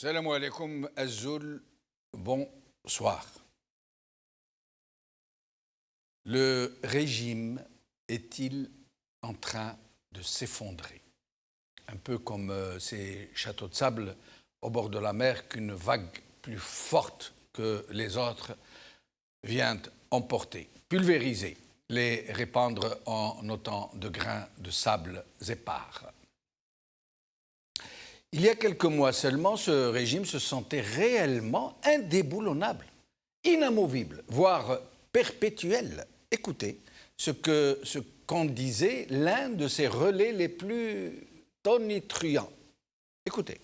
Salam alaikum Azul, bonsoir. Le régime est-il en train de s'effondrer? Un peu comme ces châteaux de sable au bord de la mer qu'une vague plus forte que les autres vient emporter, pulvériser, les répandre en autant de grains de sable épars. Il y a quelques mois seulement, ce régime se sentait réellement indéboulonnable, inamovible, voire perpétuel. Écoutez ce qu'en disait l'un de ses relais les plus tonitruants. Écoutez.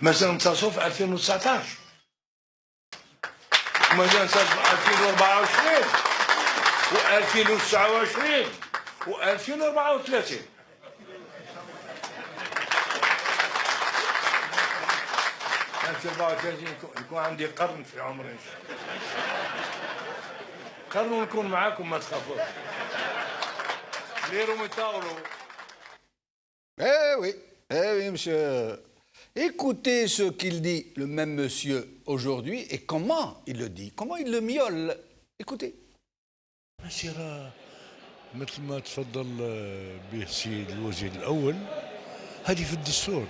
مازال انتصروا في 2019 ومازال انتصروا في 2024 و2029 و2034 2034 يكون عندي قرن في عمري قرن ونكون معاكم ما تخافوش ليرو ميتاورو. Oui, monsieur. Écoutez ce qu'il dit, le même monsieur, aujourd'hui, et comment il le dit, comment il le miaule. Écoutez. مسيرة مثل ما تفضل به السيد الوزير الأول، هذه في الدستور،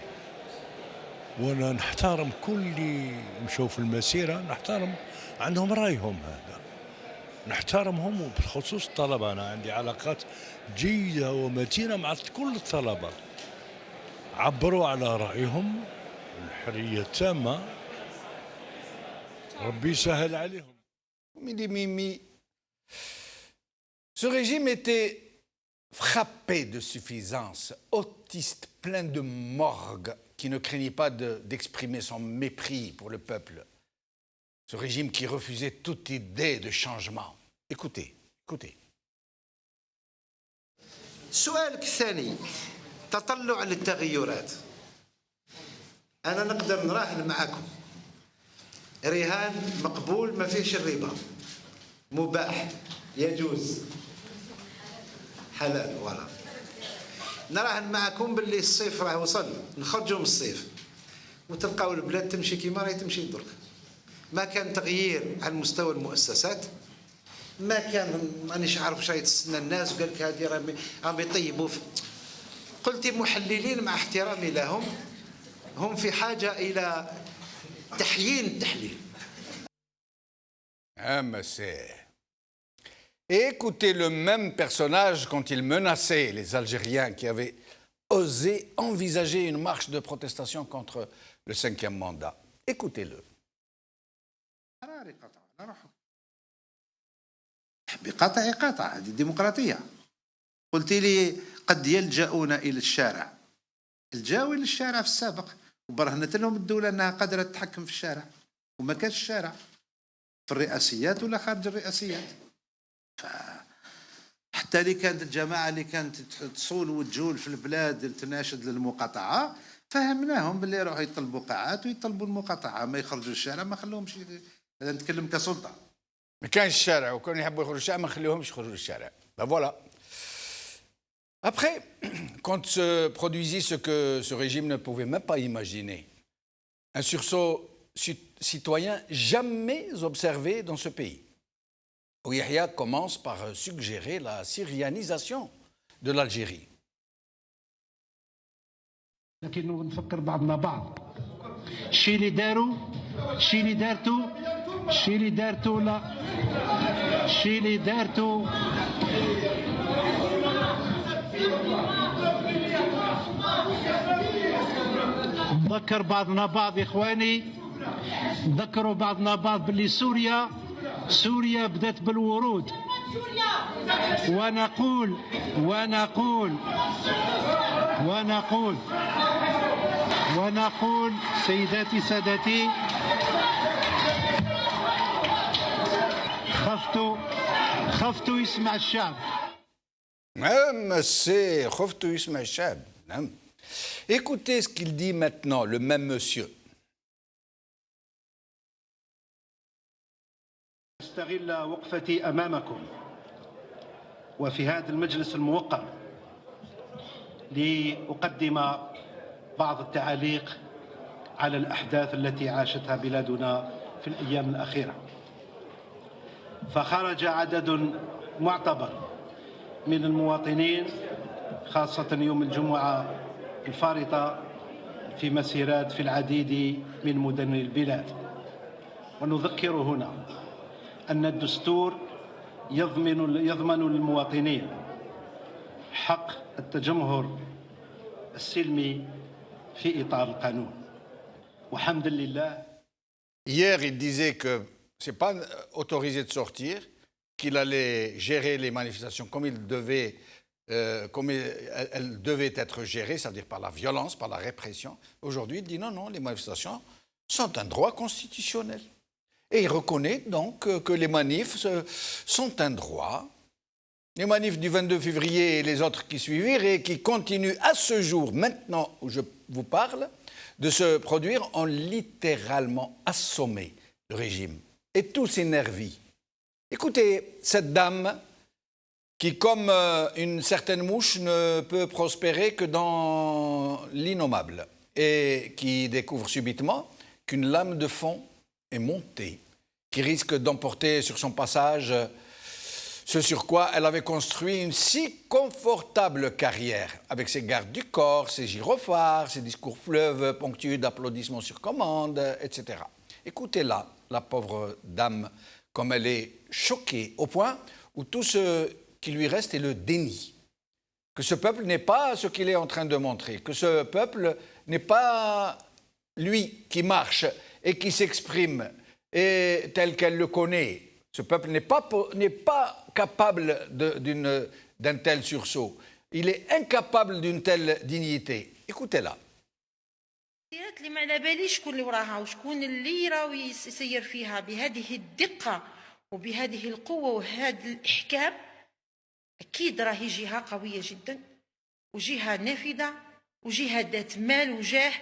وأنا نحترم كل اللي مشوا في المسيرة، نحترم عندهم رأيهم هذا، نحترمهم وبخصوص الطلبة. أنا عندي علاقات جيدة ومتينة مع كل الطلبة، عبروا على رأيهم الحرية التامة، ربي يسهل عليهم. Mimi. Ce régime était frappé de suffisance, autiste, plein de morgue, qui ne craignait pas d'exprimer son mépris pour le peuple. Ce régime qui refusait toute idée de changement. Écoutez. سؤالك الثاني تطلع للتغيرات. أنا نقدر نراهن معكم رهان مقبول ما فيهش الربا، مباح يجوز حلال. ولا نراهن معكم باللي الصيف راه وصل، نخرجوا من الصيف وتلقاو البلاد تمشي كيما راهي تمشي درك. ما كان تغيير على مستوى المؤسسات، ما كان مانيش عارف واش يتسنى الناس، وقال لك هذه راهم يطيبوا. قلت محللين مع احترامي لهم هم في حاجه الى تحيين التحليل. Écoutez le même personnage quand il menaçait les Algériens qui avaient osé envisager une marche de protestation contre le 5e mandat. Écoutez-le. بقطع قطع، هذه ديمقراطية. قلت لي قد يلجؤون إلى الشارع، الجاوا إلى الشارع في السابق وبرهنت لهم الدولة أنها قادرة تتحكم في الشارع، وما كانش الشارع في الرئاسيات ولا خارج الرئاسيات. حتى اللي كانت الجماعة اللي كانت تصول وتجول في البلاد تناشد للمقاطعة، فهمناهم باللي يروحوا يطلبوا قاعات ويطلبوا المقاطعة، ما يخرجوا الشارع، ما خلوهمش. هذا نتكلم كسلطة. ما كانش الشارع وكانوا يحبوا يخرجوا الشارع، ما خلوهمش يخرجوا الشارع. Ben voilà. Après, quand se produisit ce que ce régime ne pouvait même pas imaginer, un sursaut citoyen jamais observé dans ce pays, où Yahya commence par suggérer la syrianisation de l'Algérie. لكن نفكر بعضنا بعض. الشيء اللي داروا نذكر بعضنا بعض يا اخواني، نذكروا بعضنا بعض باللي سوريا بدات بالورود، ونقول سيداتي سادتي، خفتوا يسمع الشعب. C'est خفتوا يسمع الشعب. Écoutez ce qu'il dit maintenant, le même monsieur. أستغل وقفتي أمامكم وفي هذا المجلس الموقر لأقدم بعض التعليق على الأحداث التي عاشتها بلادنا في الأيام الأخيرة. فخرج عدد معتبر من المواطنين خاصة يوم الجمعة الفارطة في مسيرات في العديد من مدن البلاد. ونذكر هنا أن الدستور يضمن للمواطنين حق التجمهر السلمي في إطار القانون. وحمد لله. Hier, il disait que ce n'est pas autorisé de sortir, qu'il allait gérer les manifestations comme elles devaient être gérées, c'est-à-dire par la violence, par la répression. Aujourd'hui, il dit non, les manifestations sont un droit constitutionnel. Et il reconnaît donc que les manifs sont un droit. Les manifs du 22 février et les autres qui suivirent et qui continuent à ce jour, maintenant où je vous parle, de se produire, ont littéralement assommé le régime et tous ses nervis. Écoutez, cette dame qui, comme une certaine mouche, ne peut prospérer que dans l'innommable et qui découvre subitement qu'une lame de fond est montée, qui risque d'emporter sur son passage ce sur quoi elle avait construit une si confortable carrière, avec ses gardes du corps, ses gyrophares, ses discours fleuves ponctués d'applaudissements sur commande, etc. Écoutez-la, la pauvre dame, comme elle est choquée, au point où tout ce qui lui reste est le déni. Que ce peuple n'est pas ce qu'il est en train de montrer, que ce peuple n'est pas lui qui marche et qui s'exprime et tel qu'elle le connaît. Ce peuple n'est pas capable d'un tel sursaut. Il est incapable d'une telle dignité. Écoutez-la. اللي ما على باليش شكون اللي وراها وشكون اللي راهو يسير فيها بهذه الدقة وبهذه القوة وهذا الإحكام. أكيد راهي جهة قوية جدا وجهة نافذة وجهة ذات مال وجاه.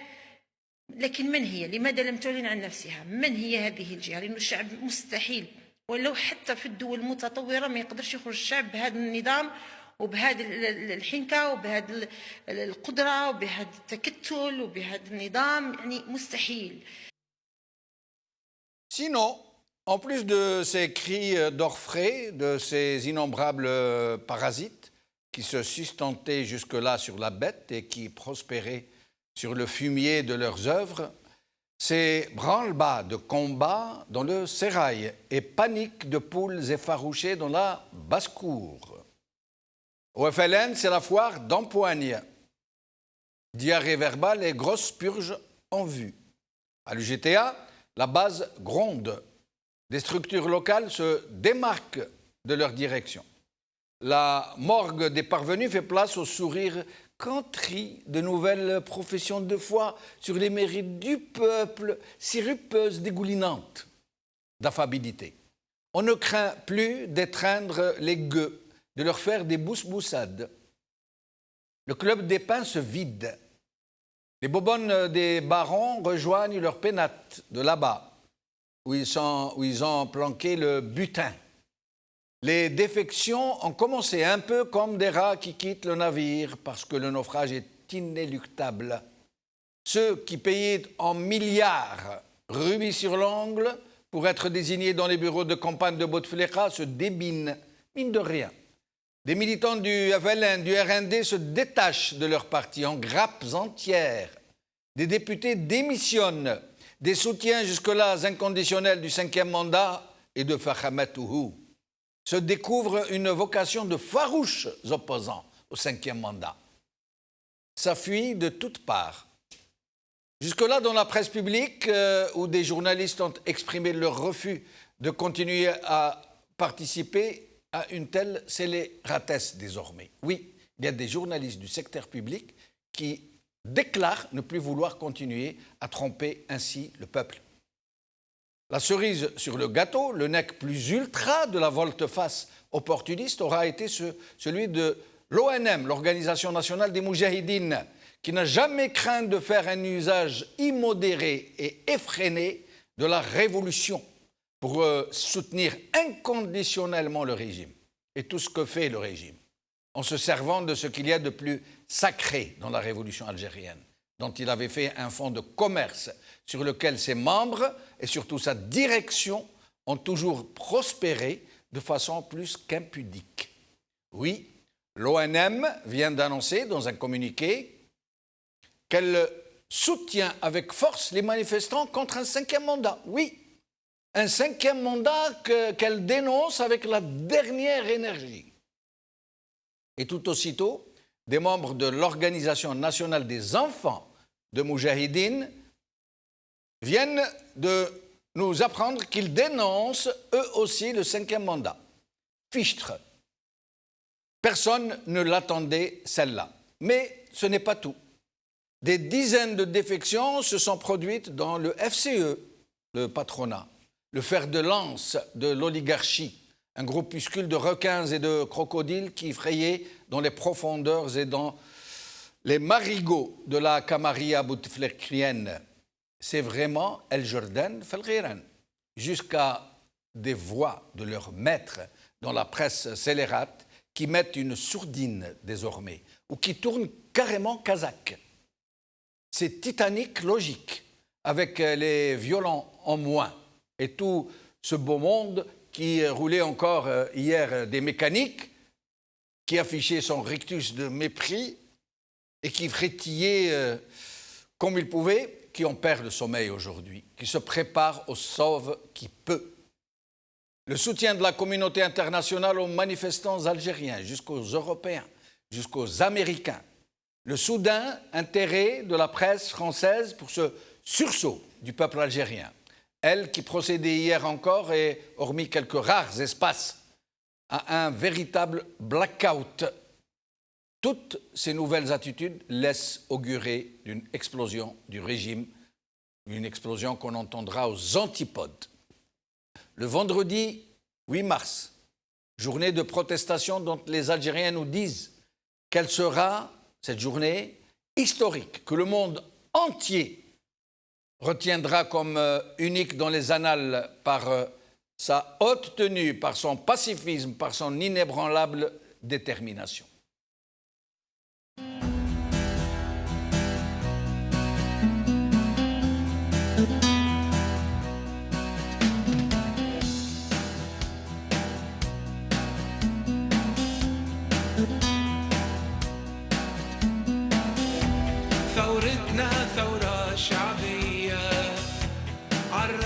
لكن من هي؟ لماذا لم تعلن عن نفسها؟ من هي هذه الجهة؟ لأن الشعب مستحيل ولو حتى في الدول المتطورة ما يقدرش يخرج الشعب بهذا النظام وبهذه الحنكة وبهذه القدرة وبهذا التكتل وبهذا النظام. يعني مستحيل. Sinon, en plus de ces cris d'orfraie, de ces innombrables parasites qui se sustentaient jusque-là sur la bête et qui prospéraient sur le fumier de leurs œuvres, ces branle-bas de combat dans le sérail et panique de poules effarouchées dans la basse-cour. Au FLN, c'est la foire d'empoigne. Diarrhée verbale et grosse purge en vue. À l'UGTA, la base gronde. Des structures locales se démarquent de leur direction. La morgue des parvenus fait place au sourire qu'entrit de nouvelles professions de foi sur les mérites du peuple, sirupeuses, dégoulinantes d'affabilité. On ne craint plus d'étreindre les gueux, de leur faire des bousses-boussades. Le club des pins se vide. Les bobonnes des barons rejoignent leurs pénates de là-bas, où ils ont planqué le butin. Les défections ont commencé un peu comme des rats qui quittent le navire parce que le naufrage est inéluctable. Ceux qui payaient en milliards rubis sur l'ongle pour être désignés dans les bureaux de campagne de Bouteflika se débinent, mine de rien. Des militants du FLN, du RND se détachent de leur parti en grappes entières. Des députés démissionnent. Des soutiens jusque-là inconditionnels du 5e mandat et de Fahamet Ouhou se découvrent une vocation de farouches opposants au 5e mandat. Ça fuit de toutes parts. Jusque-là, dans la presse publique, où des journalistes ont exprimé leur refus de continuer à participer à une telle scélératesse désormais. Oui, il y a des journalistes du secteur public qui déclarent ne plus vouloir continuer à tromper ainsi le peuple. La cerise sur le gâteau, le nec plus ultra de la volte-face opportuniste aura été celui de l'ONM, l'Organisation nationale des Moudjahidines, qui n'a jamais craint de faire un usage immodéré et effréné de la révolution pour soutenir inconditionnellement le régime et tout ce que fait le régime, en se servant de ce qu'il y a de plus sacré dans la révolution algérienne, dont il avait fait un fonds de commerce sur lequel ses membres et surtout sa direction ont toujours prospéré de façon plus qu'impudique. Oui, l'ONM vient d'annoncer dans un communiqué qu'elle soutient avec force les manifestants contre un 5e mandat. Oui, un 5e mandat qu'elle dénonce avec la dernière énergie. Et tout aussitôt, des membres de l'Organisation nationale des enfants de Moudjahidine viennent de nous apprendre qu'ils dénoncent eux aussi le 5e mandat. Fichtre. Personne ne l'attendait, celle-là. Mais ce n'est pas tout. Des dizaines de défections se sont produites dans le FCE, le patronat, le fer de lance de l'oligarchie, un groupuscule de requins et de crocodiles qui frayait dans les profondeurs et dans les marigots de la Camarilla bouteflikaine. C'est vraiment El Jordan Felghiran, jusqu'à des voix de leurs maîtres dans la presse scélérate qui mettent une sourdine désormais, ou qui tournent carrément kazakh. C'est titanique logique, avec les violents en moins, et tout ce beau monde qui roulait encore hier des mécaniques, qui affichait son rictus de mépris et qui frétillait comme il pouvait, qui en perd le sommeil aujourd'hui, qui se prépare au sauve qui peut. Le soutien de la communauté internationale aux manifestants algériens, jusqu'aux Européens, jusqu'aux Américains. Le soudain intérêt de la presse française pour ce sursaut du peuple algérien. Elle qui procédait hier encore, et hormis quelques rares espaces, à un véritable blackout. Toutes ces nouvelles attitudes laissent augurer d'une explosion du régime, une explosion qu'on entendra aux antipodes. Le vendredi 8 mars, journée de protestation dont les Algériens nous disent qu'elle sera, cette journée, historique, que le monde entier retiendra comme unique dans les annales par sa haute tenue, par son pacifisme, par son inébranlable détermination.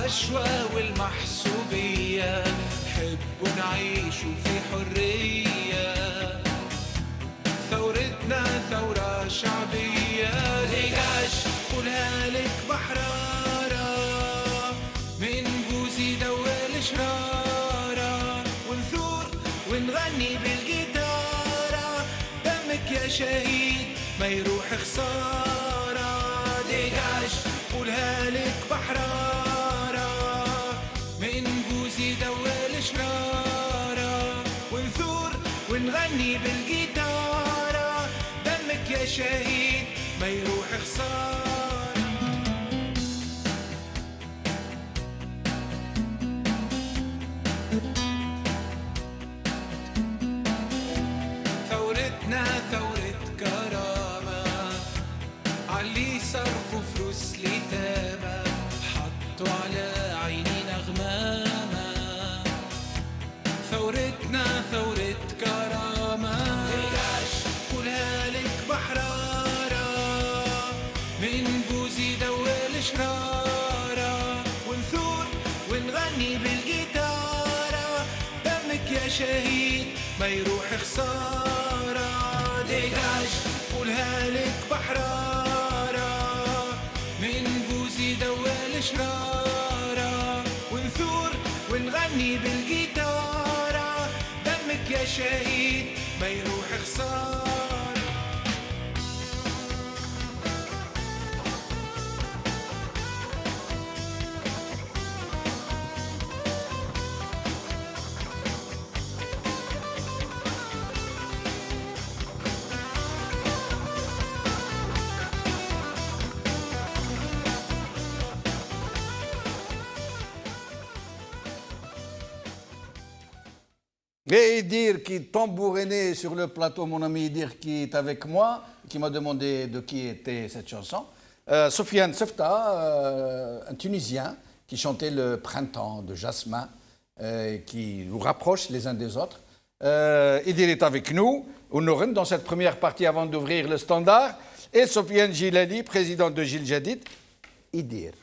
الرشوة والمحسوبية حبوا نعيشوا في حرية ثورتنا ثورة شعبية ديجاج قولها لك بحرارة من بوزي دول شرارة ونثور ونغني بالجيتارة دمك يا شهيد ما يروح خسارة ديجاج قولها لك بحرارة ونغني بالجيتارة دمك يا شهيد ما يروح خسارة ثورتنا ثورة كرامة علي صرفوا فلوس لتامة حطوا على عينينا غمامة ثورتنا ثورة كرامة ديجاج قولها لك بحرارة من بوزي دول شرارة ونثور ونغني بالجيتارة دمك يا شهيد ما يروح خسارة ديجاج قولها لك بحرارة من بوزي دول شرارة ونثور ونغني بالجيتارة دمك يا شهيد ما يروح خسارة Et Idir qui tambourinait sur le plateau, mon ami Idir qui est avec moi, qui m'a demandé de qui était cette chanson. Sofiane Sefta, un Tunisien qui chantait le printemps de Jasmin, qui nous rapproche les uns des autres. Idir est avec nous, au Noren, dans cette première partie avant d'ouvrir le standard. Et Sofiane Gilali, président de Gil Jadid. Idir,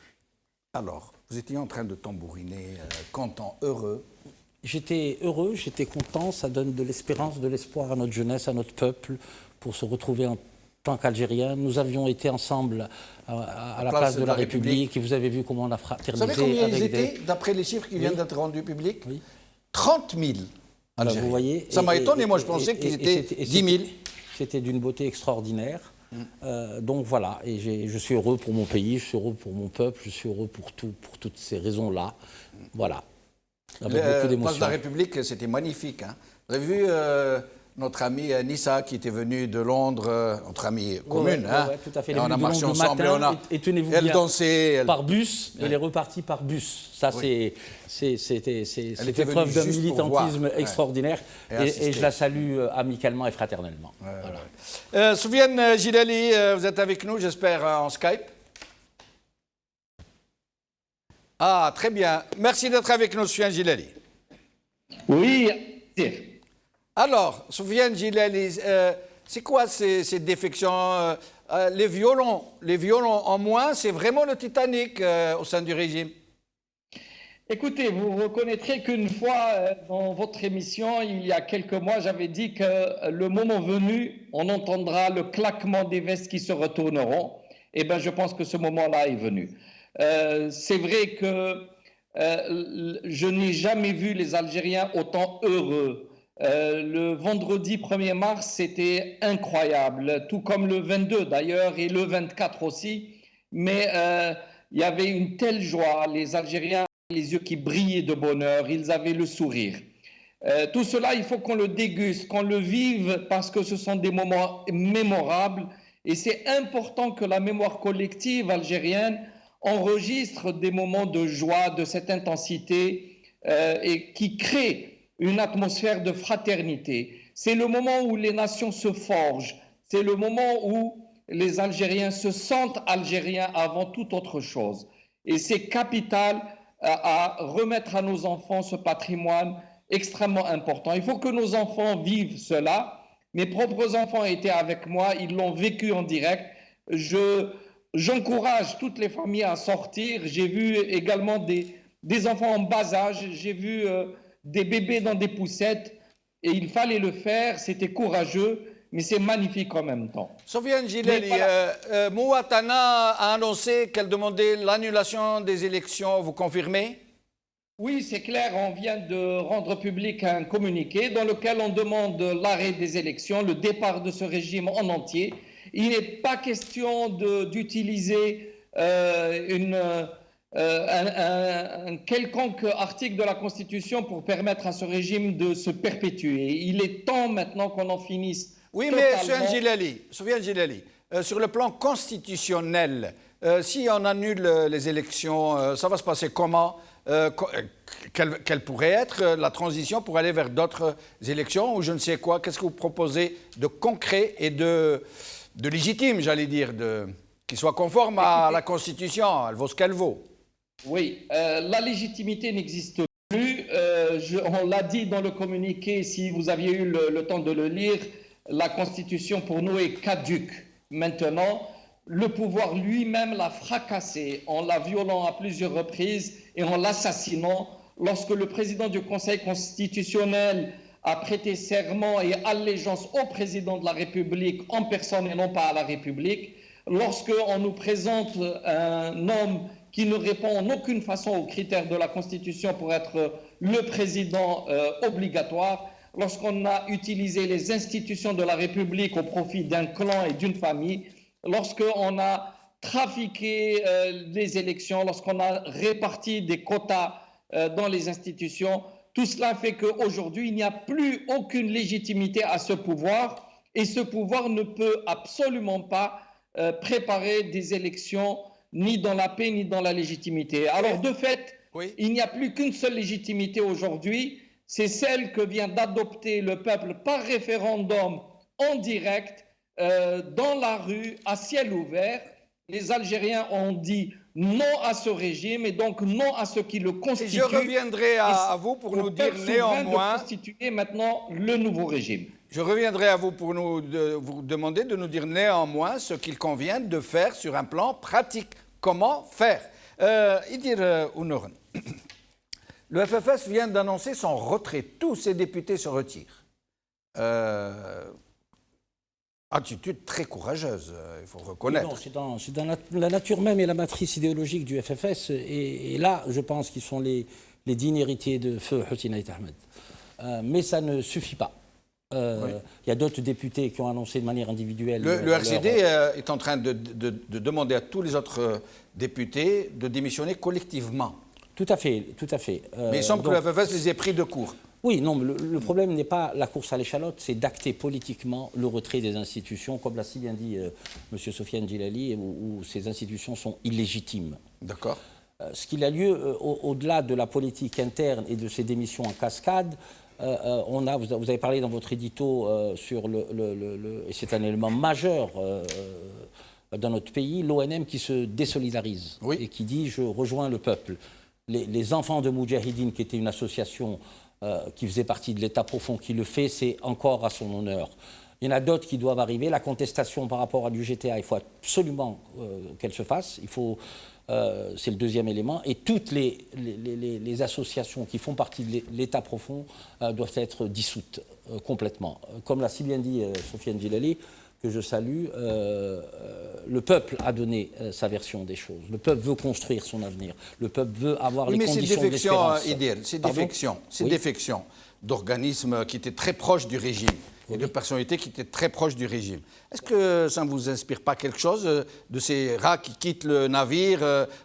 alors, vous étiez en train de tambouriner, content, heureux. J'étais heureux, j'étais content, ça donne de l'espérance, de l'espoir à notre jeunesse, à notre peuple, pour se retrouver en tant qu'Algériens. Nous avions été ensemble à la place de la République et vous avez vu comment on a fraternisé. Vous savez combien ils étaient, d'après les chiffres qui viennent d'être rendus publics? Oui. 30 000 Algériens. Vous voyez, ça m'a étonné, moi je pensais qu'ils étaient 10 000. C'était d'une beauté extraordinaire. Donc voilà, et je suis heureux pour mon pays, je suis heureux pour mon peuple, je suis heureux pour toutes ces raisons-là. Voilà. Avec beaucoup d'émotions. Place de la République, c'était magnifique. Hein. Vous avez vu notre amie Nissa qui était venue de Londres, notre amie commune. Ouais, tout à fait. Et on a marché ensemble. Et tenez-vous elle bien, dansait. Par bus, elle est repartie par bus. Ça, c'était preuve d'un militantisme extraordinaire. Et je la salue amicalement et fraternellement. Voilà. Soufiane Gilali, vous êtes avec nous, j'espère, en Skype. Ah, très bien. Merci d'être avec nous, Soufiane Gilali. Oui. Alors, Soufiane Gilali, c'est quoi ces défections les violons en moins, c'est vraiment le Titanic au sein du régime. Écoutez, vous reconnaîtrez qu'une fois dans votre émission, il y a quelques mois, j'avais dit que le moment venu, on entendra le claquement des vestes qui se retourneront. Eh bien, je pense que ce moment-là est venu. C'est vrai que je n'ai jamais vu les Algériens autant heureux. Le vendredi 1er mars, c'était incroyable, tout comme le 22 d'ailleurs et le 24 aussi. Mais il y avait une telle joie, les Algériens avaient les yeux qui brillaient de bonheur, ils avaient le sourire. Tout cela, il faut qu'on le déguste, qu'on le vive parce que ce sont des moments mémorables et c'est important que la mémoire collective algérienne enregistre des moments de joie, de cette intensité et qui crée une atmosphère de fraternité. C'est le moment où les nations se forgent, c'est le moment où les Algériens se sentent Algériens avant toute autre chose. Et c'est capital à remettre à nos enfants ce patrimoine extrêmement important. Il faut que nos enfants vivent cela. Mes propres enfants étaient avec moi, ils l'ont vécu en direct. J'encourage toutes les familles à sortir. J'ai vu également des enfants en bas âge, j'ai vu des bébés dans des poussettes et il fallait le faire, c'était courageux, mais c'est magnifique en même temps. Soufiane Gilali, voilà. Mouatana a annoncé qu'elle demandait l'annulation des élections, vous confirmez? Oui, c'est clair, on vient de rendre public un communiqué dans lequel on demande l'arrêt des élections, le départ de ce régime en entier. Il n'est pas question d'utiliser un quelconque article de la Constitution pour permettre à ce régime de se perpétuer. Il est temps maintenant qu'on en finisse. Oui, totalement. mais Soufiane Gilali, sur le plan constitutionnel, si on annule les élections, ça va se passer comment? Quelle pourrait être la transition pour aller vers d'autres élections ou je ne sais quoi? Qu'est-ce que vous proposez de concret et de légitime, j'allais dire, qui soit conforme à la Constitution? Elle vaut ce qu'elle vaut. Oui, la légitimité n'existe plus. On l'a dit dans le communiqué, si vous aviez eu le temps de le lire, la Constitution pour nous est caduque. Maintenant, le pouvoir lui-même l'a fracassée en la violant à plusieurs reprises et en l'assassinant. Lorsque le président du Conseil constitutionnel a prêté serment et allégeance au président de la République en personne et non pas à la République, lorsqu'on nous présente un homme qui ne répond en aucune façon aux critères de la Constitution pour être le président obligatoire, lorsqu'on a utilisé les institutions de la République au profit d'un clan et d'une famille, lorsqu'on a trafiqué les élections, lorsqu'on a réparti des quotas dans les institutions, tout cela fait qu'aujourd'hui, il n'y a plus aucune légitimité à ce pouvoir et ce pouvoir ne peut absolument pas préparer des élections ni dans la paix ni dans la légitimité. Alors de fait, oui, il n'y a plus qu'une seule légitimité aujourd'hui, c'est celle que vient d'adopter le peuple par référendum en direct, dans la rue, à ciel ouvert. les Algériens ont dit non à ce régime et donc non à ce qui le constitue. Et je reviendrai à vous pour nous dire néanmoins... de constituer maintenant le nouveau régime. Je reviendrai à vous pour vous demander de nous dire néanmoins ce qu'il convient de faire sur un plan pratique. Comment faire Idir Ounourn, le FFS vient d'annoncer son retrait. Tous ses députés se retirent. Attitude très courageuse, il faut reconnaître. Non, c'est dans la nature même et la matrice idéologique du FFS. Et là, je pense qu'ils sont les dignes héritiers de feu Hosni Ait Ahmed. Mais ça ne suffit pas. Il y a d'autres députés qui ont annoncé de manière individuelle... Le RCD est en train de demander à tous les autres députés de démissionner collectivement. Tout à fait, tout à fait. Mais il semble que le FFS les ait pris de court. Oui, non, le problème n'est pas la course à l'échalote, c'est d'acter politiquement le retrait des institutions, comme l'a si bien dit M. Sofiane Djilali, où ces institutions sont illégitimes. D'accord. Ce qu'il a lieu, au-delà de la politique interne et de ces démissions en cascade, vous avez parlé dans votre édito sur et c'est un élément majeur dans notre pays, l'ONM qui se désolidarise et qui dit « je rejoins le peuple ». Les enfants de Moudjahidine, qui était une association qui faisait partie de l'État profond, qui le fait, c'est encore à son honneur. Il y en a d'autres qui doivent arriver. La contestation par rapport à l'UGTA, il faut absolument qu'elle se fasse. C'est le deuxième élément. Et toutes les associations qui font partie de l'État profond doivent être dissoutes complètement. Comme l'a si bien dit Sofiane Djilali, que je salue, le peuple a donné sa version des choses. Le peuple veut construire son avenir. Le peuple veut avoir les conditions d'espérance. C'est défection d'organismes qui étaient très proches du régime et de personnalités qui étaient très proches du régime. Est-ce que ça ne vous inspire pas quelque chose de ces rats qui quittent le navire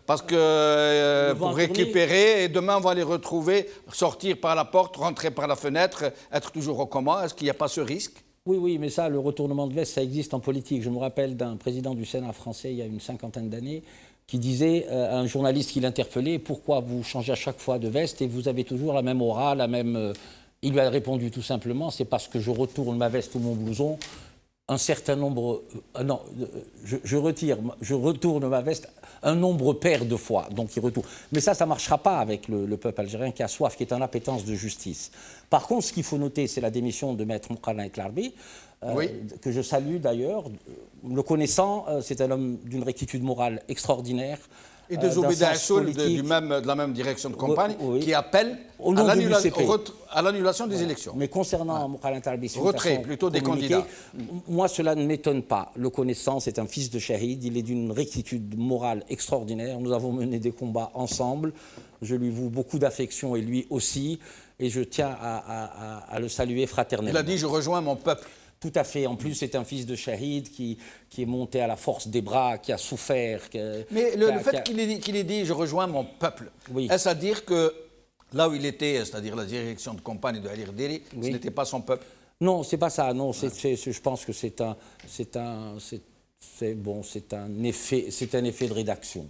parce que pour récupérer et demain on va les retrouver, sortir par la porte, rentrer par la fenêtre, être toujours aux commandes? Est-ce qu'il n'y a pas ce risque? Oui, mais ça, le retournement de veste, ça existe en politique. Je me rappelle d'un président du Sénat français, il y a une cinquantaine d'années, qui disait à un journaliste qui l'interpellait « Pourquoi vous changez à chaque fois de veste et vous avez toujours la même aura, la même... » Il lui a répondu tout simplement « C'est parce que je retourne ma veste ou mon blouson un certain nombre... je retourne ma veste un nombre pair de fois. » Donc il retourne. Mais ça ne marchera pas avec le peuple algérien qui a soif, qui est en appétence de justice. Par contre, ce qu'il faut noter, c'est la démission de Maître Mouqarna El Klarbi, que je salue d'ailleurs. Le connaissant, c'est un homme d'une rectitude morale extraordinaire. Et de Zoubida Assoul, de la même direction de campagne, qui appelle à l'annulation des élections. Mais concernant Mouqarna El Klarbi, retrait plutôt des candidats. Moi, cela ne m'étonne pas. Le connaissant, c'est un fils de shahid. Il est d'une rectitude morale extraordinaire. Nous avons mené des combats ensemble. Je lui voue beaucoup d'affection et lui aussi. Et je tiens à le saluer fraternellement. Il a dit « Je rejoins mon peuple ». Tout à fait. En plus, c'est un fils de shahid qui est monté à la force des bras, qui a souffert. Mais le fait qu'il ait dit « Je rejoins mon peuple est-ce à dire que là où il était, c'est-à-dire la direction de campagne de Ali Rderi, ce n'était pas son peuple? Non, c'est pas ça. Non, je pense que c'est un effet de rédaction.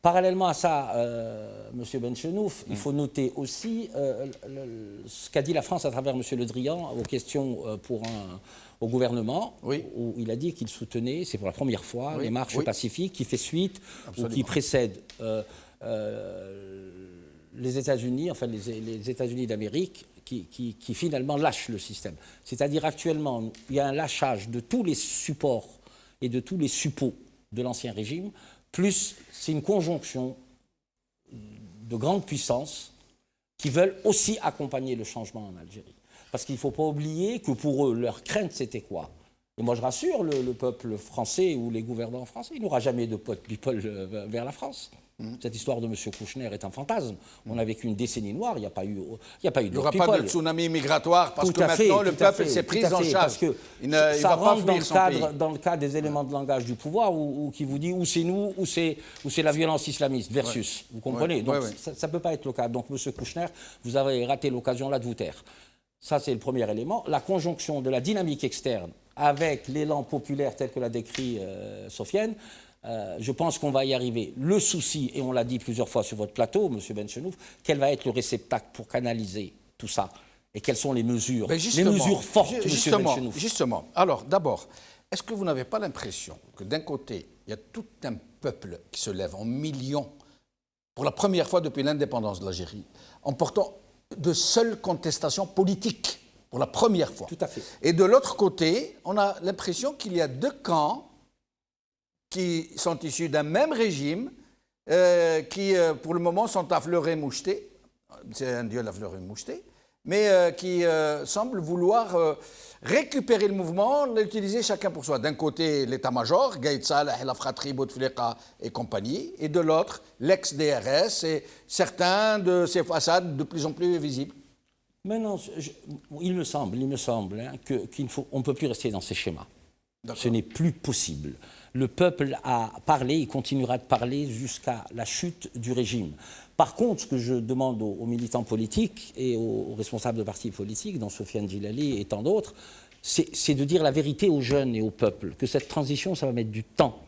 Parallèlement à ça, M. Benchenouf, il faut noter aussi ce qu'a dit la France à travers M. Le Drian aux questions au gouvernement, où il a dit qu'il soutenait, c'est pour la première fois, les marches pacifiques qui fait suite ou qui précèdent les États-Unis, enfin les États-Unis d'Amérique, qui finalement lâchent le système. C'est-à-dire actuellement, il y a un lâchage de tous les supports et de tous les suppôts de l'ancien régime, plus c'est une conjonction de grandes puissances qui veulent aussi accompagner le changement en Algérie. Parce qu'il ne faut pas oublier que pour eux, leur crainte, c'était quoi? Et moi, je rassure le peuple français ou les gouvernants français, il n'y aura jamais de people vers la France. Cette histoire de M. Kouchner est un fantasme. On a vécu une décennie noire, il n'y a pas eu de people. Il n'y aura pas de tsunami migratoire parce que maintenant le peuple s'est pris en charge. Parce que ça rentre dans le cadre des éléments de langage du pouvoir qui vous dit où c'est nous, où c'est la violence islamiste versus. Vous comprenez? Donc ça ne peut pas être le cas. Donc M. Kouchner, vous avez raté l'occasion là de vous taire. Ça, c'est le premier élément. La conjonction de la dynamique externe avec l'élan populaire tel que l'a décrit Sofiane, je pense qu'on va y arriver. Le souci, et on l'a dit plusieurs fois sur votre plateau, M. Benchenouf, quel va être le réceptacle pour canaliser tout ça? Et quelles sont les mesures, fortes, M. Benchenouf? Justement. Alors, d'abord, est-ce que vous n'avez pas l'impression que d'un côté, il y a tout un peuple qui se lève en millions, pour la première fois depuis l'indépendance de l'Algérie, en portant de seules contestations politiques, pour la première fois. Tout à fait. Et de l'autre côté, on a l'impression qu'il y a deux camps qui sont issus d'un même régime, qui pour le moment sont à fleur et moucheté, c'est un dieu la fleur et moucheté, mais qui semblent vouloir récupérer le mouvement, l'utiliser chacun pour soi. D'un côté, l'état-major, Gaïd Salah, la fratrie Bouteflika et compagnie, et de l'autre, l'ex-DRS et certains de ces façades de plus en plus visibles. Mais non, il me semble hein, qu'on ne peut plus rester dans ces schémas. Ce n'est plus possible. Le peuple a parlé, il continuera de parler jusqu'à la chute du régime. Par contre, ce que je demande aux militants politiques et aux responsables de partis politiques, dont Sofiane Djilali et tant d'autres, c'est de dire la vérité aux jeunes et au peuple, que cette transition, ça va mettre du temps,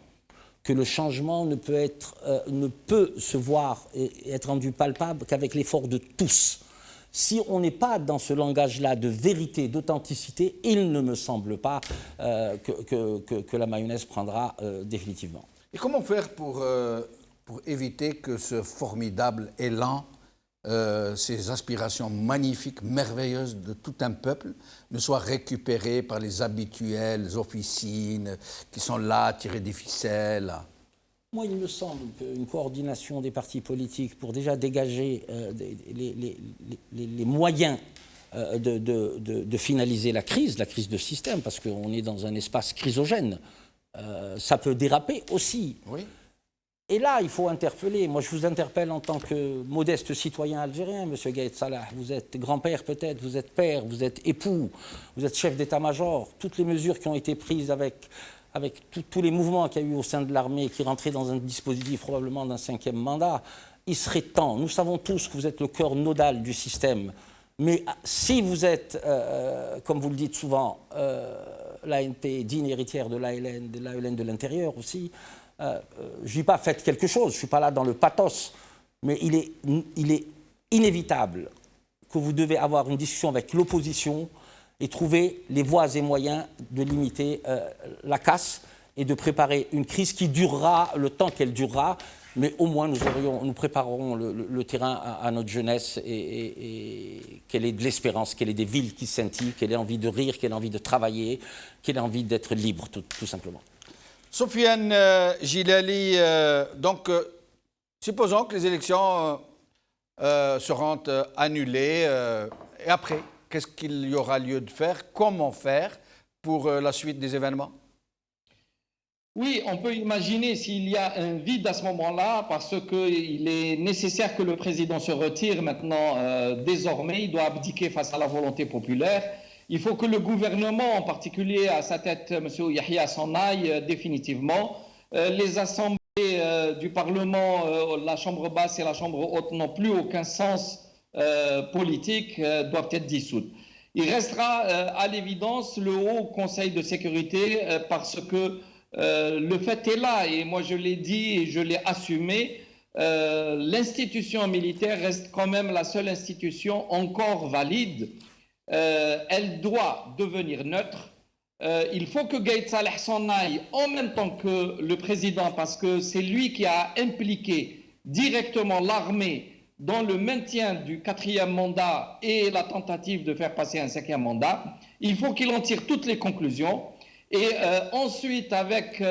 que le changement ne peut se voir et être rendu palpable qu'avec l'effort de tous. Si on n'est pas dans ce langage-là de vérité, d'authenticité, il ne me semble pas que la mayonnaise prendra définitivement. Et comment faire pour éviter que ce formidable élan, ces aspirations magnifiques, merveilleuses de tout un peuple, ne soient récupérées par les habituelles officines qui sont là à tirer des ficelles? Moi, il me semble qu'une coordination des partis politiques pour déjà dégager les moyens de finaliser la crise de système, parce qu'on est dans un espace chrysogène, ça peut déraper aussi. Oui. Et là, il faut interpeller. Moi, je vous interpelle en tant que modeste citoyen algérien, M. Gaïd Salah. Vous êtes grand-père peut-être, vous êtes père, vous êtes époux, vous êtes chef d'état-major. Toutes les mesures qui ont été prises avec tous les mouvements qu'il y a eu au sein de l'armée qui rentraient dans un dispositif probablement d'un 5e mandat, il serait temps. Nous savons tous que vous êtes le cœur nodal du système. Mais si vous êtes, comme vous le dites souvent, l'ANP, digne héritière de l'ALN de l'intérieur aussi, je ne dis pas faites quelque chose, je ne suis pas là dans le pathos, mais il est inévitable que vous devez avoir une discussion avec l'opposition et trouver les voies et moyens de limiter la casse et de préparer une crise qui durera le temps qu'elle durera, mais au moins nous préparerons le terrain à notre jeunesse et qu'elle ait de l'espérance, qu'elle ait des villes qui scintillent, qu'elle ait envie de rire, qu'elle ait envie de travailler, qu'elle ait envie d'être libre, tout simplement. Sofiane Djilali, donc supposons que les élections seront annulées, et après, qu'est-ce qu'il y aura lieu de faire? Comment faire pour la suite des événements? Oui, on peut imaginer s'il y a un vide à ce moment-là, parce qu'il est nécessaire que le président se retire maintenant. Désormais, il doit abdiquer face à la volonté populaire. Il faut que le gouvernement, en particulier à sa tête, M. Yahya, s'en aille définitivement. Les assemblées du Parlement, la Chambre basse et la Chambre haute n'ont plus aucun sens politique, doivent être dissoutes. Il restera à l'évidence le Haut Conseil de sécurité parce que le fait est là, et moi je l'ai dit et je l'ai assumé, l'institution militaire reste quand même la seule institution encore valide. Elle doit devenir neutre. Il faut que Gaïd Salah s'en aille en même temps que le président, parce que c'est lui qui a impliqué directement l'armée dans le maintien du 4e mandat et la tentative de faire passer un 5e mandat. Il faut qu'il en tire toutes les conclusions. Et ensuite, avec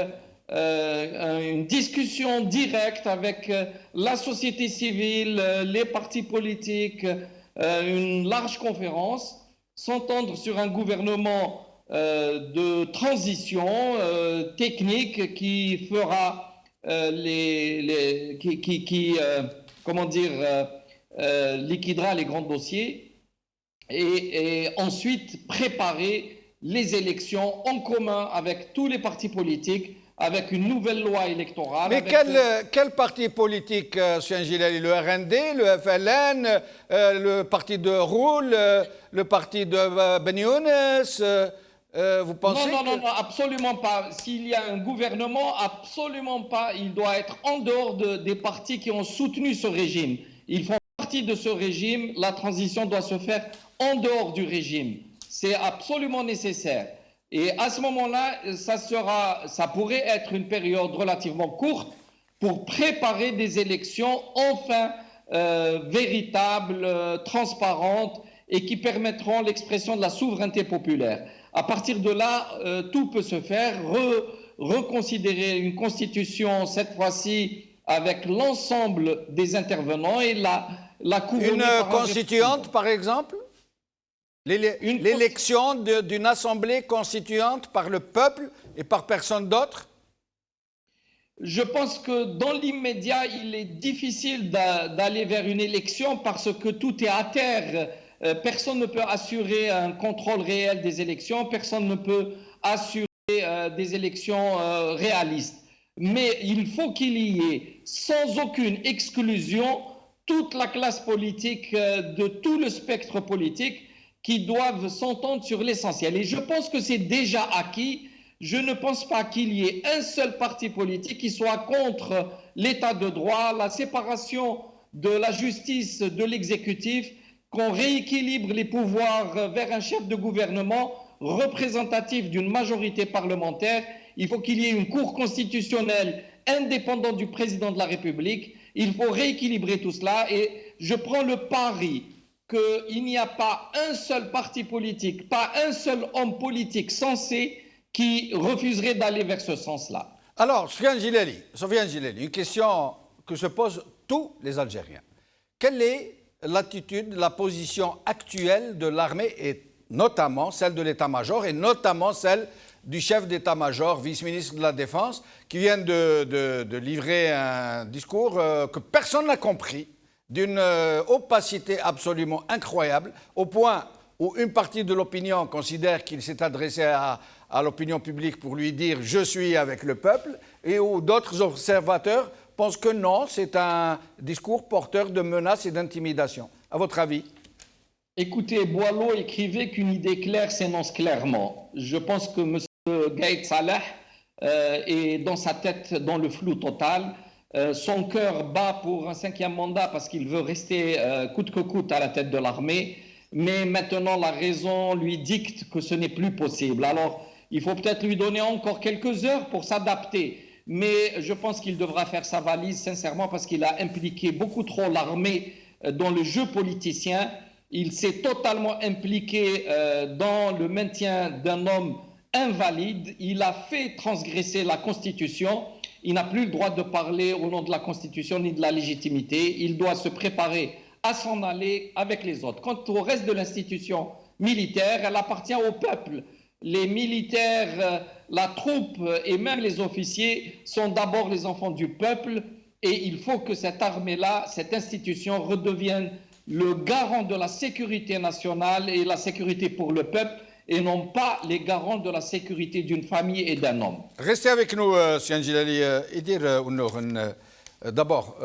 une discussion directe avec la société civile, les partis politiques, une large conférence, s'entendre sur un gouvernement de transition technique qui fera liquidera les grands dossiers et ensuite préparer les élections en commun avec tous les partis politiques, avec une nouvelle loi électorale. Mais quel parti politique, M. Djilali? Le RND, le FLN, le parti de Roule, le parti de Ben Younes, vous pensez non, absolument pas. S'il y a un gouvernement, absolument pas. Il doit être en dehors des partis qui ont soutenu ce régime. Ils font partie de ce régime. La transition doit se faire en dehors du régime. C'est absolument nécessaire. Et à ce moment-là, ça pourrait être une période relativement courte, pour préparer des élections enfin véritables, transparentes et qui permettront l'expression de la souveraineté populaire. À partir de là, tout peut se faire, reconsidérer une constitution, cette fois-ci, avec l'ensemble des intervenants et la couronner Une constituante, par exemple? L'élection d'une assemblée constituante par le peuple et par personne d'autre? Je pense que dans l'immédiat, il est difficile d'aller vers une élection parce que tout est à terre. Personne ne peut assurer un contrôle réel des élections, personne ne peut assurer des élections réalistes. Mais il faut qu'il y ait, sans aucune exclusion, toute la classe politique, de tout le spectre politique, qui doivent s'entendre sur l'essentiel. Et je pense que c'est déjà acquis. Je ne pense pas qu'il y ait un seul parti politique qui soit contre l'état de droit, la séparation de la justice de l'exécutif, qu'on rééquilibre les pouvoirs vers un chef de gouvernement représentatif d'une majorité parlementaire. Il faut qu'il y ait une cour constitutionnelle indépendante du président de la République. Il faut rééquilibrer tout cela et je prends le pari qu'il n'y a pas un seul parti politique, pas un seul homme politique sensé qui refuserait d'aller vers ce sens-là. Alors, Sofiane Gileli, une question que se posent tous les Algériens. Quelle est l'attitude, la position actuelle de l'armée et notamment celle de l'état-major et notamment celle du chef d'état-major, vice-ministre de la Défense, qui vient de livrer un discours que personne n'a compris, d'une opacité absolument incroyable, au point où une partie de l'opinion considère qu'il s'est adressé à l'opinion publique pour lui dire « je suis avec le peuple » et où d'autres observateurs pensent que non, c'est un discours porteur de menaces et d'intimidation. À votre avis? Écoutez, Boileau écrivait qu'une idée claire s'énonce clairement. Je pense que M. Gaïd Salah est dans sa tête dans le flou total. Son cœur bat pour un 5e mandat parce qu'il veut rester coûte que coûte à la tête de l'armée. Mais maintenant, la raison lui dicte que ce n'est plus possible. Alors, il faut peut-être lui donner encore quelques heures pour s'adapter. Mais je pense qu'il devra faire sa valise, sincèrement, parce qu'il a impliqué beaucoup trop l'armée dans le jeu politicien. Il s'est totalement impliqué dans le maintien d'un homme invalide. Il a fait transgresser la Constitution. Il n'a plus le droit de parler au nom de la Constitution ni de la légitimité. Il doit se préparer à s'en aller avec les autres. Quant au reste de l'institution militaire, elle appartient au peuple. Les militaires, la troupe et même les officiers sont d'abord les enfants du peuple et il faut que cette armée-là, cette institution redevienne le garant de la sécurité nationale et la sécurité pour le peuple et non pas les garants de la sécurité d'une famille et d'un homme. Restez avec nous, Sofiane Gileli. D'abord,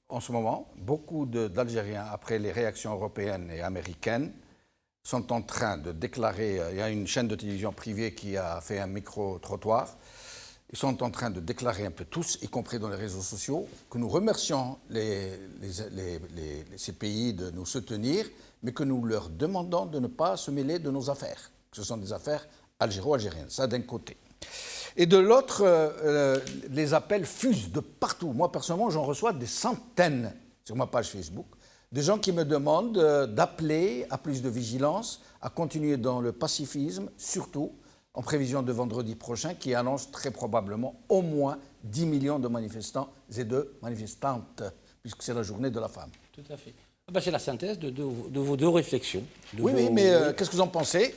en ce moment, beaucoup d'Algériens, après les réactions européennes et américaines, sont en train de déclarer, il y a une chaîne de télévision privée qui a fait un micro-trottoir, ils sont en train de déclarer un peu tous, y compris dans les réseaux sociaux, que nous remercions ces pays de nous soutenir, mais que nous leur demandons de ne pas se mêler de nos affaires. Ce sont des affaires algéro-algériennes, ça d'un côté. Et de l'autre, les appels fusent de partout. Moi, personnellement, j'en reçois des centaines sur ma page Facebook, de gens qui me demandent d'appeler à plus de vigilance, à continuer dans le pacifisme, surtout en prévision de vendredi prochain, qui annonce très probablement au moins 10 millions de manifestants et de manifestantes, puisque c'est la journée de la femme. Tout à fait. C'est la synthèse de vos deux réflexions. Oui, mais qu'est-ce que vous en pensez?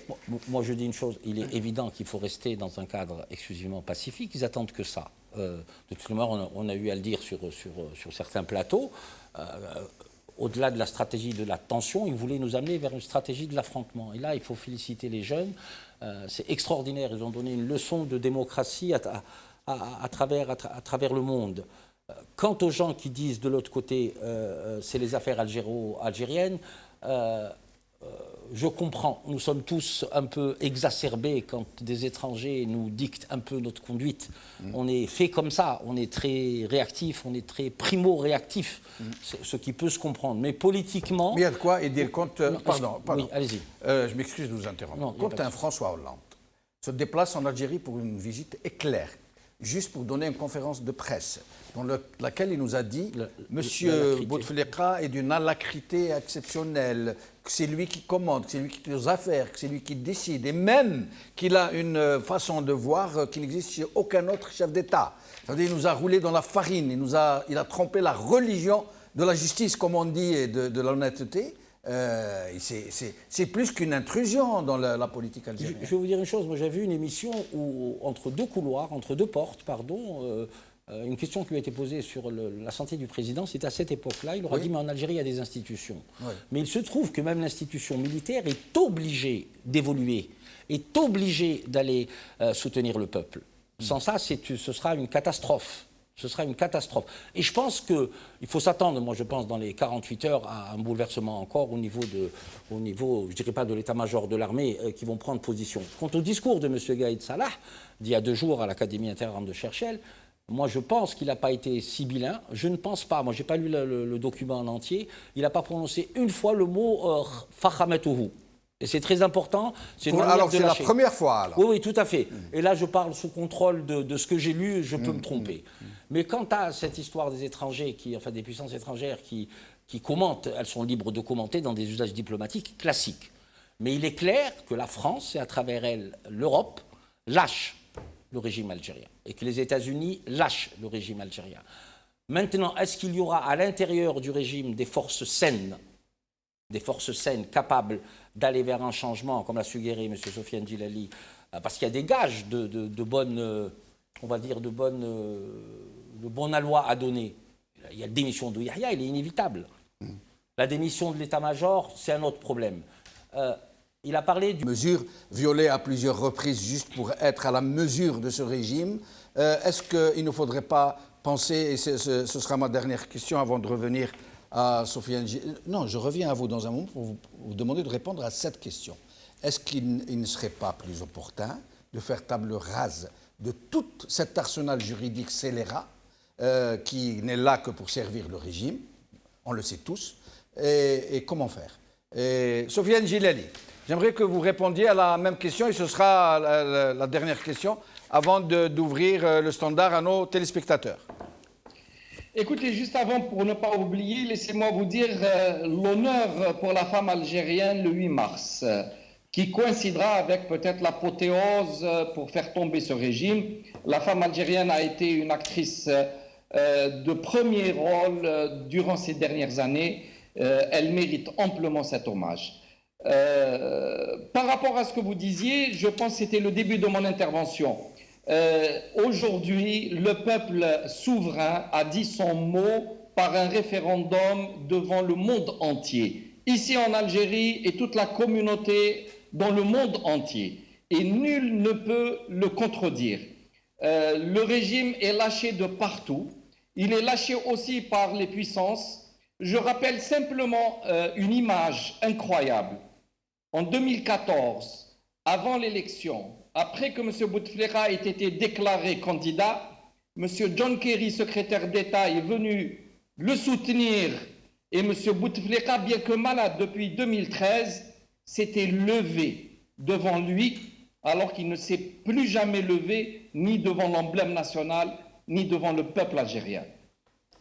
Moi, je dis une chose. Il est évident qu'il faut rester dans un cadre exclusivement pacifique. Ils attendent que ça. De toute manière, on a eu à le dire sur certains plateaux. Au-delà de la stratégie de la tension, ils voulaient nous amener vers une stratégie de l'affrontement. Et là, il faut féliciter les jeunes. C'est extraordinaire. Ils ont donné une leçon de démocratie à travers le monde. Quant aux gens qui disent de l'autre côté, c'est les affaires algéro-algériennes, je comprends. Nous sommes tous un peu exacerbés quand des étrangers nous dictent un peu notre conduite. On est fait comme ça, on est très réactif, on est très primo-réactif, ce qui peut se comprendre. Mais politiquement... Mais il y a de quoi et dire compte... Pardon. Oui, allez-y. Je m'excuse de vous interrompre. Quand un François Hollande se déplace en Algérie pour une visite éclair, juste pour donner une conférence de presse dans laquelle il nous a dit Monsieur Bouteflika est d'une alacrité exceptionnelle, que c'est lui qui commande, que c'est lui qui fait les affaires, que c'est lui qui décide, et même qu'il a une façon de voir qui n'existe chez aucun autre chef d'État. C'est-à-dire, il nous a roulé dans la farine, il a trompé la religion de la justice, comme on dit, et de l'honnêteté. C'est plus qu'une intrusion dans la politique algérienne. Je vais vous dire une chose, moi j'ai vu une émission où, entre deux portes, une question qui lui a été posée sur la santé du président, c'était à cette époque-là, il aura dit, mais en Algérie il y a des institutions. Oui. Mais il se trouve que même l'institution militaire est obligée d'évoluer, est obligée d'aller soutenir le peuple. Sans ça, ce sera une catastrophe. Ce sera une catastrophe. Et je pense qu'il faut s'attendre, moi je pense, dans les 48 heures à un bouleversement encore au niveau, je dirais pas de l'état-major de l'armée, qui vont prendre position. Quant au discours de M. Gaïd Salah, d'il y a 2 jours à l'Académie inter-armes de Cherchel, moi je pense qu'il n'a pas été sibyllin. Je ne pense pas, moi je n'ai pas lu le document en entier, il n'a pas prononcé une fois le mot Fahametouhou. Et c'est très important. Alors c'est la première fois alors. Oui, oui, tout à fait. Et là je parle sous contrôle de ce que j'ai lu, je peux me tromper. Mais quant à cette histoire des étrangers, des puissances étrangères qui commentent, elles sont libres de commenter dans des usages diplomatiques classiques. Mais il est clair que la France, et à travers elle l'Europe, lâche le régime algérien. Et que les États-Unis lâchent le régime algérien. Maintenant, est-ce qu'il y aura à l'intérieur du régime des forces saines capables d'aller vers un changement, comme l'a suggéré M. Sofiane Djilali, parce qu'il y a des gages de bonne, on va dire, de bonne aloi à donner. Il y a la démission de Yahya, il est inévitable. La démission de l'état-major, c'est un autre problème. Il a parlé d'une mesure violée à plusieurs reprises juste pour être à la mesure de ce régime. Est-ce qu'il ne faudrait pas penser, et ce sera ma dernière question avant de revenir à Sofiane Djilali. Non, je reviens à vous dans un moment pour vous demander de répondre à cette question. Est-ce qu'il ne serait pas plus opportun de faire table rase de tout cet arsenal juridique scélérat qui n'est là que pour servir le régime, on le sait tous, et comment faire? Sofiane Djilali, j'aimerais que vous répondiez à la même question, et ce sera la dernière question, avant d'ouvrir le standard à nos téléspectateurs. Écoutez, juste avant, pour ne pas oublier, laissez-moi vous dire l'honneur pour la femme algérienne le 8 mars, qui coïncidera avec peut-être l'apothéose pour faire tomber ce régime. La femme algérienne a été une actrice de premier rôle durant ces dernières années. Elle mérite amplement cet hommage. Par rapport à ce que vous disiez, je pense que c'était le début de mon intervention. Aujourd'hui, le peuple souverain a dit son mot par un référendum devant le monde entier, ici en Algérie et toute la communauté dans le monde entier. Et nul ne peut le contredire. Le régime est lâché de partout. Il est lâché aussi par les puissances. Je rappelle simplement une image incroyable. En 2014, avant l'élection, après que M. Bouteflika ait été déclaré candidat, M. John Kerry, secrétaire d'État, est venu le soutenir et M. Bouteflika, bien que malade depuis 2013, s'était levé devant lui alors qu'il ne s'est plus jamais levé ni devant l'emblème national ni devant le peuple algérien.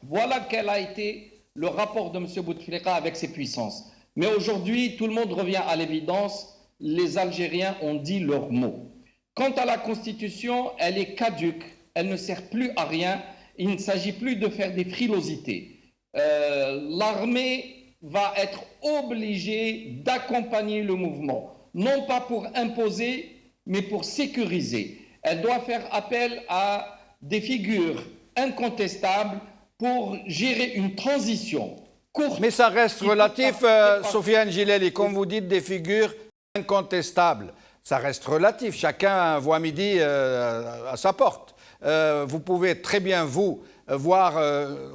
Voilà quel a été le rapport de M. Bouteflika avec ses puissances. Mais aujourd'hui, tout le monde revient à l'évidence, les Algériens ont dit leur mot. Quant à la Constitution, elle est caduque, elle ne sert plus à rien, il ne s'agit plus de faire des frilosités. L'armée va être obligée d'accompagner le mouvement, non pas pour imposer, mais pour sécuriser. Elle doit faire appel à des figures incontestables pour gérer une transition courte. Mais ça reste relatif, Sofiane Djilali, comme vous dites, des figures incontestables. Ça reste relatif, chacun voit midi à sa porte. Vous pouvez très bien, vous, voir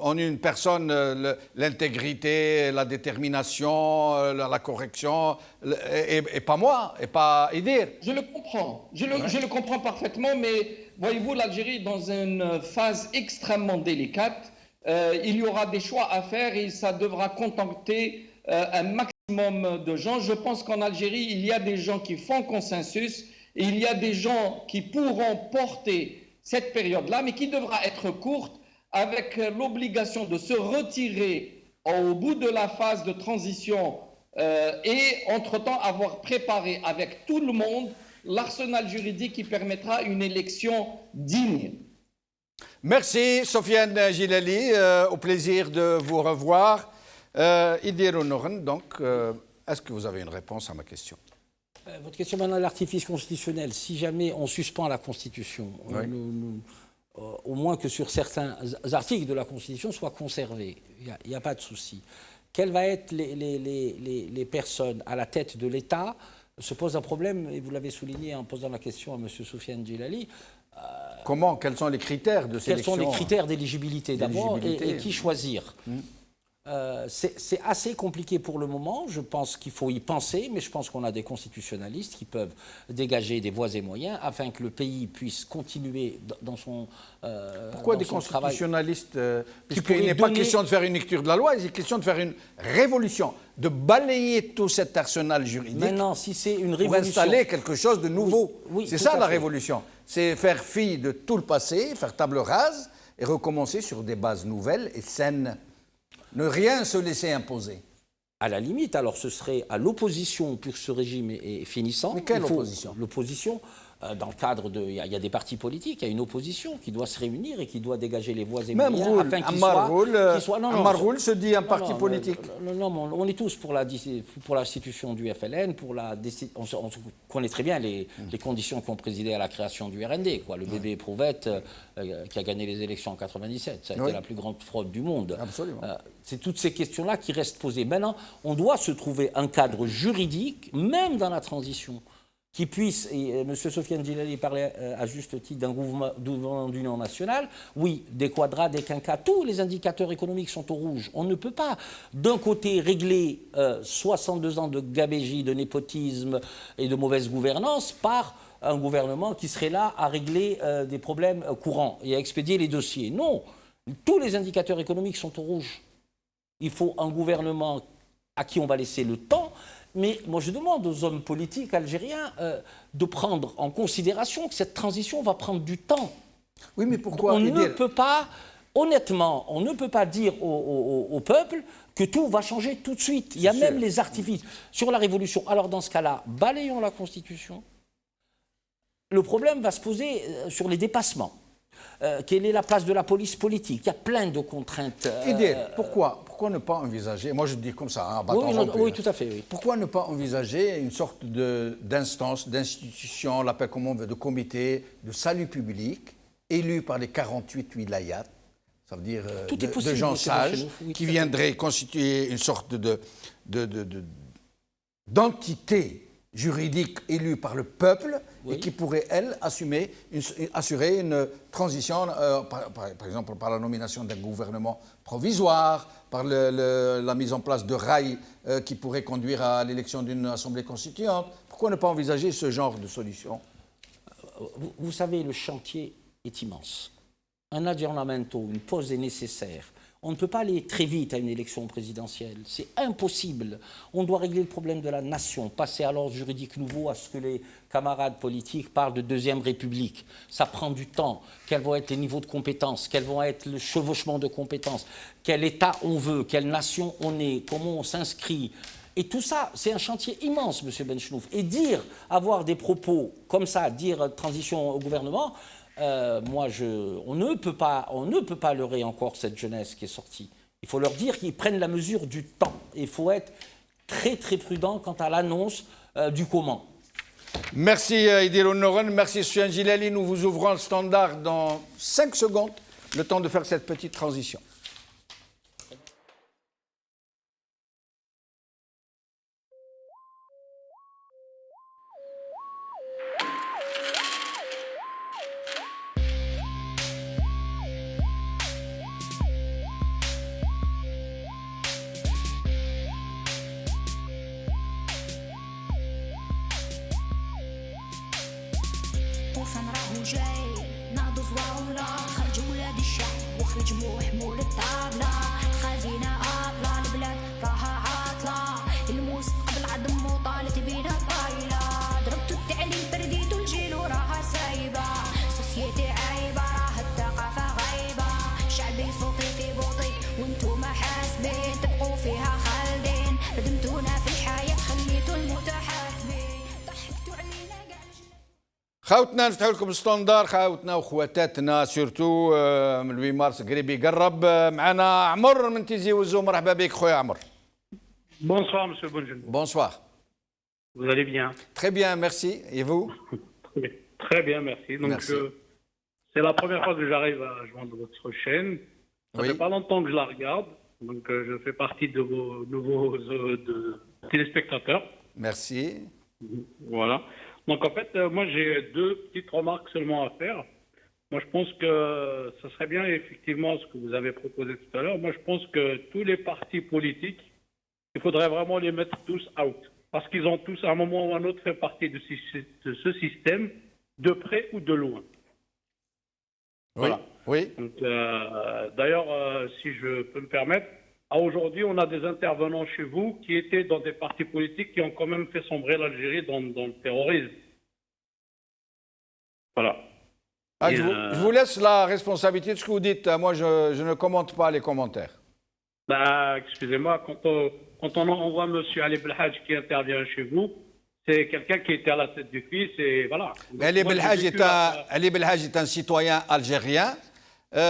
en une personne l'intégrité, la détermination, la correction, et pas moi, et pas Idir. Je le comprends, je le comprends parfaitement, mais voyez-vous, l'Algérie est dans une phase extrêmement délicate. Il y aura des choix à faire et ça devra contenter un maximum de gens. Je pense qu'en Algérie, il y a des gens qui font consensus et il y a des gens qui pourront porter cette période-là, mais qui devra être courte avec l'obligation de se retirer au bout de la phase de transition et entre-temps avoir préparé avec tout le monde l'arsenal juridique qui permettra une élection digne. Merci Sofiane Gilali, au plaisir de vous revoir. Idir Noren, donc, est-ce que vous avez une réponse à ma question? Votre question maintenant, l'artifice constitutionnel, si jamais on suspend la Constitution, oui. Au moins que sur certains articles de la Constitution soient conservés, il n'y a pas de souci. Quelles vont être les personnes à la tête de l'État? Se pose un problème, et vous l'avez souligné en posant la question à M. Soufiane Gilali. Comment? Quels sont les critères de sélection? Quels sont les critères d'éligibilité d'abord et qui choisir? C'est assez compliqué pour le moment. Je pense qu'il faut y penser, mais je pense qu'on a des constitutionnalistes qui peuvent dégager des voies et moyens afin que le pays puisse continuer dans son Pourquoi des constitutionnalistes? Puisqu'il n'est pas question de faire une lecture de la loi, il est question de faire une révolution, de balayer tout cet arsenal juridique. Maintenant, si c'est une révolution, pour installer quelque chose de nouveau. Oui, c'est ça la révolution. C'est faire fi de tout le passé, faire table rase et recommencer sur des bases nouvelles et saines. Ne rien se laisser imposer. À la limite, alors ce serait à l'opposition pour ce régime est finissant. Mais quelle opposition? L'opposition, dans le cadre de... Il y a des partis politiques, il y a une opposition qui doit se réunir et qui doit dégager les voies et moyens afin qu'il soit... Ammar Roul se dit un parti politique. Non, on est tous pour l'institution du FLN, on connaît très bien les conditions qui ont présidé à la création du RND, quoi. Le bébé éprouvette qui a gagné les élections en 97, ça a été la plus grande fraude du monde. Absolument. C'est toutes ces questions-là qui restent posées. Maintenant, on doit se trouver un cadre juridique, même dans la transition, qui puisse, et M. Sofiane Gilali parlait à juste titre d'un gouvernement d'union nationale, oui, des quadras, des quinquas, tous les indicateurs économiques sont au rouge. On ne peut pas, d'un côté, régler 62 ans de gabégie, de népotisme et de mauvaise gouvernance par un gouvernement qui serait là à régler des problèmes courants et à expédier les dossiers. Non, tous les indicateurs économiques sont au rouge. Il faut un gouvernement à qui on va laisser le temps. Mais moi, je demande aux hommes politiques algériens de prendre en considération que cette transition va prendre du temps. Oui, mais pourquoi? On ne peut pas, honnêtement, on ne peut pas dire au peuple que tout va changer tout de suite. Il y a même les artifices sur la révolution. Alors, dans ce cas-là, balayons la Constitution. Le problème va se poser sur les dépassements. Quelle est la place de la police politique? Il y a plein de contraintes. Pourquoi ne pas envisager, moi je dis comme ça, hein, oui, tout à fait. Oui. Pourquoi ne pas envisager une sorte d'instance, d'institution, on l'appelle comme on veut, de comité de salut public, élu par les 48 wilayats, ça veut dire de gens sages, qui viendraient constituer une sorte d'entité juridique élue par le peuple et qui pourrait, elle, assurer une transition, par exemple par la nomination d'un gouvernement provisoire, par la mise en place de rails qui pourraient conduire à l'élection d'une assemblée constituante. Pourquoi ne pas envisager ce genre de solution? Vous savez, le chantier est immense. Un aggiornamento, une pause est nécessaire. On ne peut pas aller très vite à une élection présidentielle. C'est impossible. On doit régler le problème de la nation, passer à l'ordre juridique nouveau, à ce que les camarades politiques parlent de deuxième république. Ça prend du temps. Quels vont être les niveaux de compétences? Quels vont être le chevauchement de compétences? Quel État on veut? Quelle nation on est? Comment on s'inscrit? Et tout ça, c'est un chantier immense, M. Benchnouf. Et avoir des propos comme ça, dire transition au gouvernement... on ne peut pas leurrer encore cette jeunesse qui est sortie. Il faut leur dire qu'ils prennent la mesure du temps. Il faut être très très prudent quant à l'annonce du comment. Merci Idir Noren, merci Soufiane Gilali. Nous vous ouvrons le standard dans 5 secondes, le temps de faire cette petite transition. طوفان راهو جاي ناضوا زواولا خرج ولاد الشعب وخرج محمول الطابلة خزينة عاطلة البلاد راها عاطلة المستقبل عدم وطالت بينا طايلة ضربتوا التعليم برديتوا الجيل وراها سايبة سوسيتي عايبة خاوتنا نفتحوا لكم ستوندار، خاوتنا وخواتاتنا سورتو من 8 مارس قريب يقرب. معنا عمر من تيزي وزو، مرحبا بك خويا عمر. Bonsoir, monsieur Bonjour. Bonsoir. Vous allez bien? Très bien, merci. Et vous? Très bien, merci. Donc, Merci. c'est la première fois que j'arrive à joindre votre chaîne. Ça Oui. fait pas longtemps que je la regarde. Donc, je fais partie de vos nouveaux téléspectateurs. Merci. Voilà. Donc, en fait, moi, j'ai 2 petites remarques seulement à faire. Moi, je pense que ça serait bien, effectivement, ce que vous avez proposé tout à l'heure. Moi, je pense que tous les partis politiques, il faudrait vraiment les mettre tous out. Parce qu'ils ont tous, à un moment ou un autre, fait partie de ce système, de près ou de loin. Oui. Voilà. Oui. Donc, d'ailleurs, si je peux me permettre, à aujourd'hui, on a des intervenants chez vous qui étaient dans des partis politiques qui ont quand même fait sombrer l'Algérie dans le terrorisme. Voilà. Ah, Et, je vous laisse la responsabilité de ce que vous dites. Moi, je ne commente pas les commentaires. Bah, excusez-moi, quand on envoie M. Ali Belhadj qui intervient chez vous, c'est quelqu'un qui était à la tête du fils et voilà. Donc, Ali moi, j'ai Belhadj vécu est un citoyen algérien. Tout à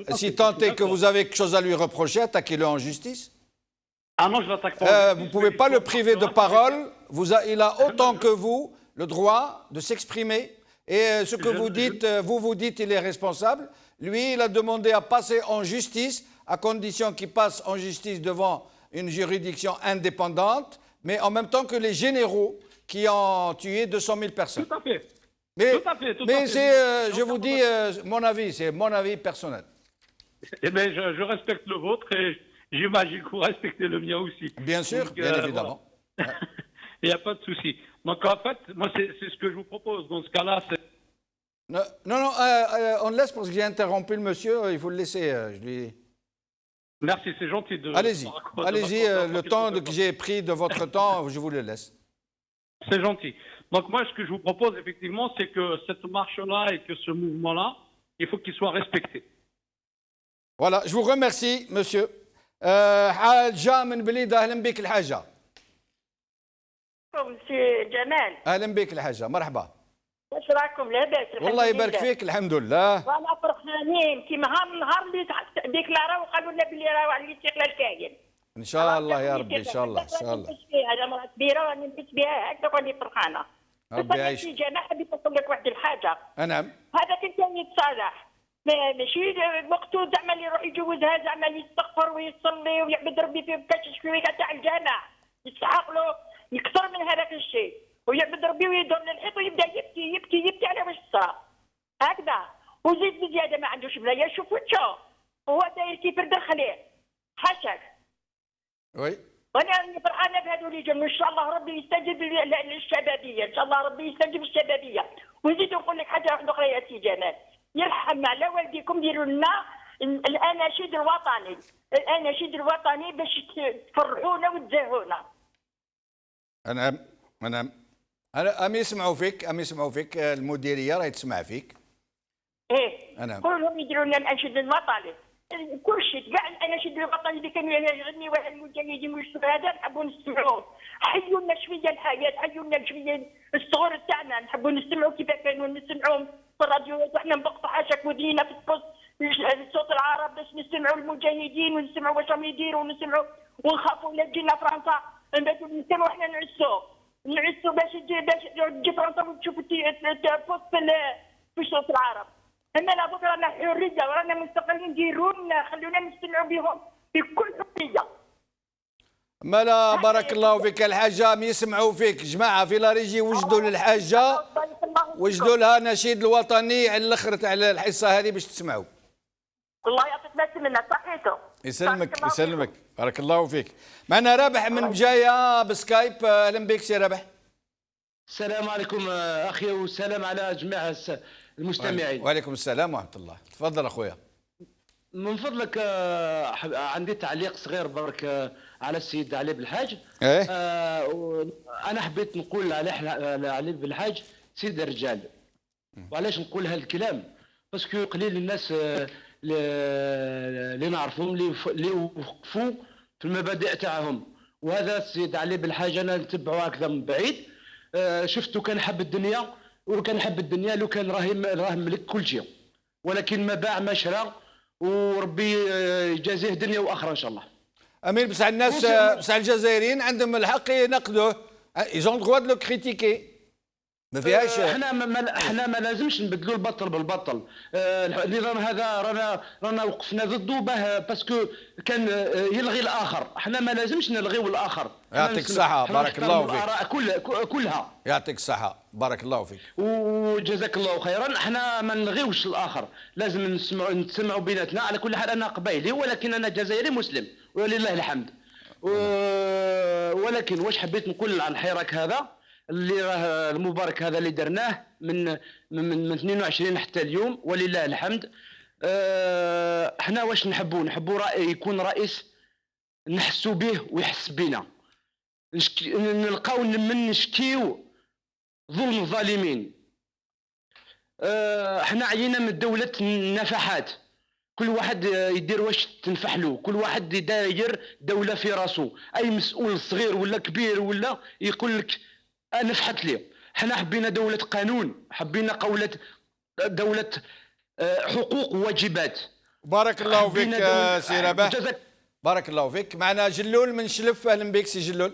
fait, Si tant est que vous avez quelque chose à lui reprocher, attaquez-le en justice. Ah non, je l'attaque pas. Vous ne pouvez pas le priver de parole. Il a autant que vous le droit de s'exprimer. Et ce que vous dites, vous dites il est responsable. Lui, il a demandé à passer en justice, à condition qu'il passe en justice devant une juridiction indépendante, mais en même temps que les généraux qui ont tué 200 000 personnes. Tout à fait. Mais, Tout à fait, tout à fait. je vous dis mon avis, c'est mon avis personnel. Eh bien, je respecte le vôtre et j'imagine que vous respectez le mien aussi. Bien sûr, Donc, bien évidemment. Voilà. Il n'y a pas de souci. Donc, en fait, moi, c'est ce que je vous propose. Dans ce cas-là, c'est... Non, on le laisse parce que j'ai interrompu le monsieur, il faut le laisser. Merci, c'est gentil de... Allez-y, le temps que j'ai pris de votre temps, je vous le laisse. C'est gentil. Donc moi, ce que je vous propose, effectivement, c'est que cette marche-là et que ce mouvement-là, il faut qu'il soit respecté. Voilà, je vous remercie, monsieur. حاجة من بليدة، أهلا بك الحاجة. مسيو جمال. أهلا بك الحاجة، مرحبا. واش راكم لاباس؟ والله يبارك فيك، الحمد لله. وانا فرحانين كيما النهار اللي ديكلارا وقالوا لنا بلي راه على الاستقلال كاين. إن شاء الله يا ربي، إن شاء الله، إن شاء الله. هذا مرة كبيرة وأنا نلبس بها هكذا وأنا فرحانة. ربي يعيش. في جماعة حبيت نقول لك واحد الحاجة. نعم. هذا كان يتصالح. ماشي وقتو زعما اللي يروح يجوزها زعما يستغفر ويصلي ويعبد ربي في كاش شويه تاع الجامع يستحق له يكثر من هذاك الشيء ويعبد ربي ويدور للحيط ويبدا يبكي على واش صار هكذا وزيد بزياده ما عندوش بلايا شوف وجهه هو داير كيف فرد الخليل حاشاك. وي. وانا فرحانه بهذو اللي جاوا ان شاء الله ربي يستجيب للشبابيه ان شاء الله ربي يستجيب للشبابيه ونزيد نقول لك حاجه واحده اخرى يا سي جمال يرحم على والديكم ديروا لنا الاناشيد الوطني الاناشيد الوطني باش تفرحونا وتزهونا. نعم أم يسمعوا فيك المديريه راهي تسمع فيك. ايه نعم. قولوا لهم يديروا لنا الاناشيد الوطني كل شيء كاع الاناشيد الوطني اللي كانوا يغنيوها المجاهدين والشهداء نحبوا نسمعوهم. حيوا لنا شويه الحياه حيوا لنا شويه الصغور تاعنا نحبوا نسمعوا كيف كانوا نسمعوهم في الراديوات وحنا نبقطوا حاشاك ودينا في صوت العرب باش نسمعوا المجاهدين ونسمعوا واش راهم يديروا ونسمعوا ونخافوا لا تجينا فرنسا نباتوا نسمعوا حنا نعسوا باش تجي فرنسا وتشوف البوست في صوت العرب. اما لا بكره رانا حريه ورانا مستقلين ديرونا خلونا نستمعوا بهم بكل حريه. ملا بارك الله فيك الحاجة يسمعوا فيك جماعة في لاريجي وجدوا للحاجة وجدوا لها نشيد الوطني على الاخر تاع الحصة هذه باش تسمعوا. الله يعطيك ناس منا صحيتو. يسلمك بارك الله فيك. معنا رابح من بجاية بسكايب، اهلا بك سي رابح. السلام عليكم اخي والسلام على جميع المستمعين. وعليكم السلام ورحمة الله، تفضل اخويا. من فضلك عندي تعليق صغير برك على السيد علي بالحاج. ايه؟ انا حبيت نقول على علي بالحاج سيد الرجال. وعلاش نقول هذا الكلام؟ باسكو قليل الناس اللي نعرفهم اللي وقفوا في المبادئ تاعهم، وهذا السيد علي بالحاج انا نتبعه هكذا من بعيد. شفته كان حب الدنيا، وكان حب الدنيا لو كان راه ملك كل شيء، ولكن ما باع ما شرى، وربي يجازيه دنيا واخره ان شاء الله. امين. بصح الناس بصح الجزائريين عندهم الحق ينقدوه، ايزون دغوا دو كريتيكي، ما فيهاش. احنا ما لازمش نبدلوا البطل بالبطل. النظام هذا رانا وقفنا ضده باسكو كان يلغي الاخر، احنا ما لازمش نلغيو الاخر. يعطيك الصحة، بارك الله فيك. الآراء كلها. يعطيك الصحة، بارك الله فيك. وجزاك الله خيرا. احنا ما نلغيوش الاخر، لازم نتسمعوا بيناتنا. على كل حال انا قبايلي، ولكن انا جزائري مسلم ولله الحمد. ولكن واش حبيت نقول على الحراك هذا اللي راه المبارك هذا اللي درناه من 22 حتى اليوم ولله الحمد. احنا واش نحبوا يكون رئيس نحسوا به ويحس بنا، نلقاو نشكيو ظلم الظالمين. احنا عينا من دولة النفحات، كل واحد يدير واش تنفح له، كل واحد يدير دولة في راسه. اي مسؤول صغير ولا كبير ولا يقول لك نفحت لي. احنا حبينا دولة قانون، حبينا دولة حقوق وواجبات. بارك الله فيك سي رباح، بارك الله فيك. معنا جلول من شلف، اهلا بك سي جلول.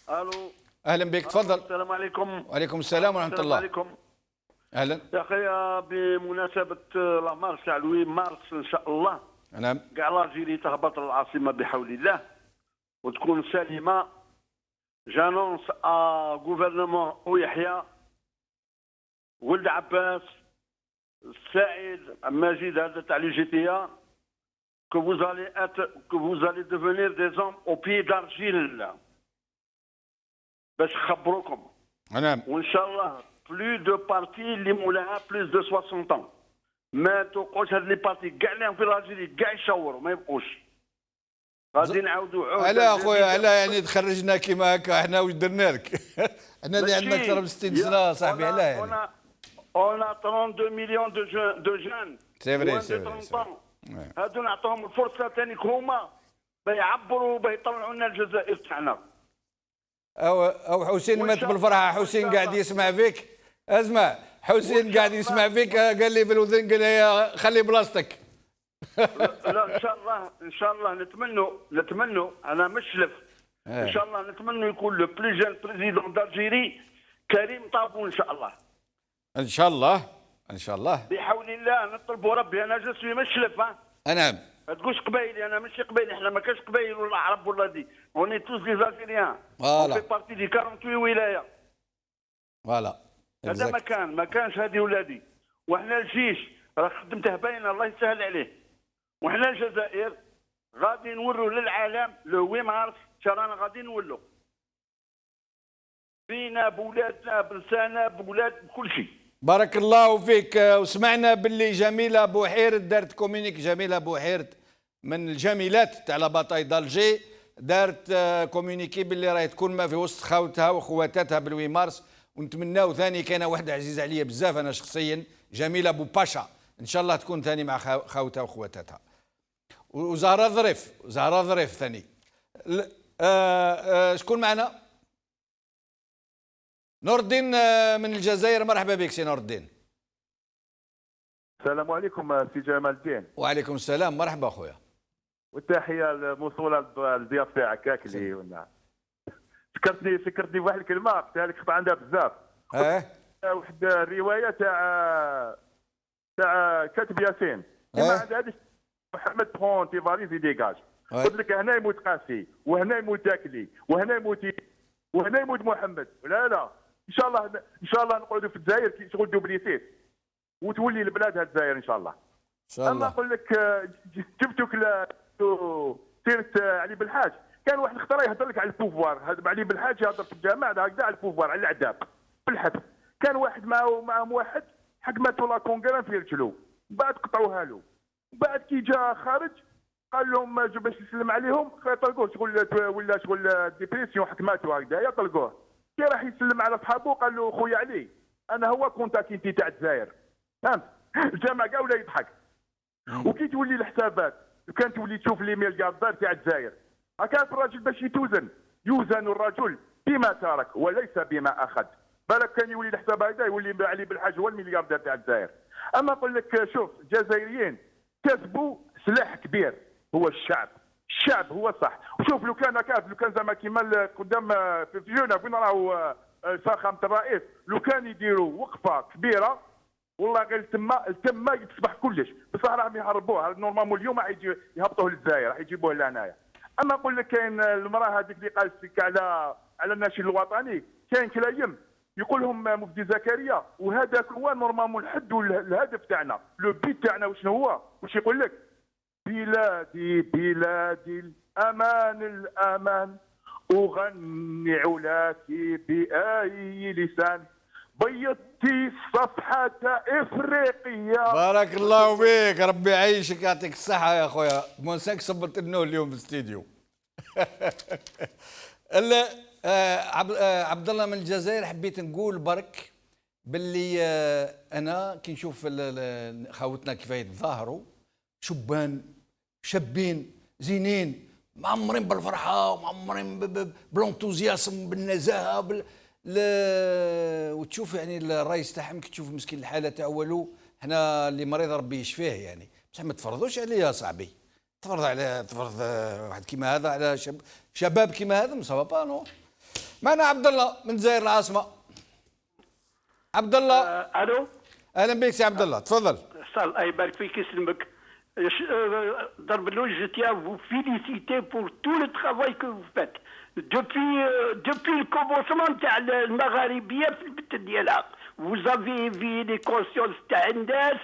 الو اهلا بك، تفضل. السلام عليكم. وعليكم السلام ورحمة الله. السلام عليكم. اهلا يا اخي، بمناسبة لا مارش تاع 8 مارس ان شاء الله، نعم، كاع لاجيري تهبط للعاصمة بحول الله وتكون سليمة. جانونس غوفرنمون ويحيى ولد عباس سعيد ماجد هذا تاع لي جي تي ا que vous allez devenir des hommes au pied d'argile باش نخبروكم. نعم. وان شاء الله بلو دو بارتي اللي مولاها بلوس دو 60 طون، ما توقعوش هاد لي بارتي كاع اللي في الجزائر كاع يشاوروا ما يبقوش. غادي نعاودوا عود. لا اخويا، لا يعني تخرجنا كيما هكا، احنا واش درنا لك؟ احنا اللي عندنا اكثر من 60 سنه صاحبي، علاه يعني. On a 32 millions de jeunes. C'est vrai, c'est vrai. هادو نعطوهم الفرصه ثاني هما بيعبروا بيطلعوا لنا الجزائر تاعنا. او حسين مات بالفرحه. حسين قاعد يسمع فيك، اسمع، حسين قاعد يسمع فيك، قال لي بالوذن، قال لي خلي بلاصتك. لا ان شاء الله نتمنوا انا مشلف ان شاء الله نتمنوا يكون لو بلو جون بريزيدون دالجيري كريم طابو ان شاء الله. ان شاء الله ان شاء الله بحول الله. نطلبوا ربي. انا جسمي مشلف. نعم. ما تقولش قبايلي، انا ماشي قبايلي، احنا ما كاش قبايل ولا عرب ولا دي، اوني توس لي زالجيريان. فوالا. في بارتي دي 48 ولايه. فوالا. هذا ما كانش هذه ولادي. وحنا الجيش راه خدمته باينه، الله يسهل عليه. وحنا الجزائر غادي نوروا للعالم لو 8 مارس رانا غادي نولوا فينا بولادنا بلساننا بولاد بكل شيء. بارك الله فيك. وسمعنا باللي جميله بوحيرت دارت كومونيك، جميله بوحيرت من الجميلات تاع لا باطاي دالجي، دارت كومونيكي باللي راهي تكون ما في وسط خاوتها وخواتاتها بال8 مارس. ونتمناو ثاني كاينه واحده عزيزه عليا بزاف انا شخصيا، جميله بوباشا، ان شاء الله تكون ثاني مع خاوتها وخواتاتها. وزهره ظريف ثاني. شكون معنا؟ نور الدين من الجزائر، مرحبا بك سي نور الدين. السلام عليكم سي جمال الدين. وعليكم السلام، مرحبا خويا. والتحيه الموصوله للضياف تاعك اللي فكرتني بواحد الكلمه قلتها لك، خطا عندها بزاف. واحد الروايه تاع كاتب ياسين كيما عند هذا محمد برونتي فالي في ديكاج. قلت لك هنا يموت قاسي، وهنا يموت داكلي، وهنا يموت محمد. لا ان شاء الله نقعدوا في الجزائر كي شغل دوبليسيت وتولي البلاد هاد الجزائر ان شاء الله. اما نقول لك جبتوك سيره علي بالحاج، كان واحد الخطره يهضر لك على البوفوار. هذا علي بالحاج يهضر في الجامع هكذا على البوفوار، على العذاب بالحبس. كان واحد معهم واحد حكمته لا كونغران في رجلو، بعد قطعوها له. بعد كي جا خارج قال لهم باش يسلم عليهم طلقوه، شغل ديبريسيون حكماته هكذايا طلقوه. كي راح يسلم على صحابه قال له خويا علي انا هو كونتاكينتي تاع الجزائر، فهمت؟ الجامع كاع ولا يضحك. وكي تولي الحسابات كان تولي تشوف لي ميلياردير تاع الجزائر، هكا الراجل باش يوزن الرجل بما ترك وليس بما اخذ. بالك كان يولي الحساب هذا يولي علي بالحاج هو الملياردير تاع الجزائر. اما نقول لك شوف الجزائريين كسبوا سلاح كبير هو الشعب. الشعب هو صح. وشوف لو كان زعما كيما قدام في جونه وين راهو فخامه الرئيس، لو كان يديروا وقفه كبيره والله غير تما يتصبح كلش. بصح راهم يهربوه نورمالمون اليوم راح يجي يهبطوه للجزائر، راح يجيبوه لهنايا. اما نقول لك كاين المراه هذيك اللي قالت لك على الناشد الوطني، كاين كلايم يقول لهم مفتي زكريا، وهذاك هو نورمالمون نحدوا الهدف تاعنا، لو بيت تاعنا وشنو هو؟ واش يقول لك؟ بلادي بلادي الأمان الأمان أغني علاك بأي لسان بيضتي صفحة إفريقيا. بارك الله فيك، ربي يعيشك يعطيك الصحة يا خويا. مونساك صبت النور اليوم في الاستديو. عبد الله من الجزائر، حبيت نقول برك باللي أنا كي نشوف خاوتنا كيف يتظاهروا، شابين زينين معمرين بالفرحه ومعمرين بالانتوزياسم بالنزاهه وتشوف يعني الرئيس تاعهم كي تشوف مسكين الحاله تاعو، حنا اللي مريض ربي يشفيه يعني، بصح ما تفرضوش عليه يا صاحبي. تفرض واحد كيما هذا على شباب كيما هذا مصابا نو. معنا عبد الله من الجزائر العاصمه. عبد الله. الو. اهلا بك سي عبد الله، تفضل. الله يبارك فيك يسلمك. Darbelouch, je tiens à vous féliciter pour tout le travail que vous faites. Depuis le commencement de المغاربية في البت ديالها. Vous avez éveillé les consciences تاع الناس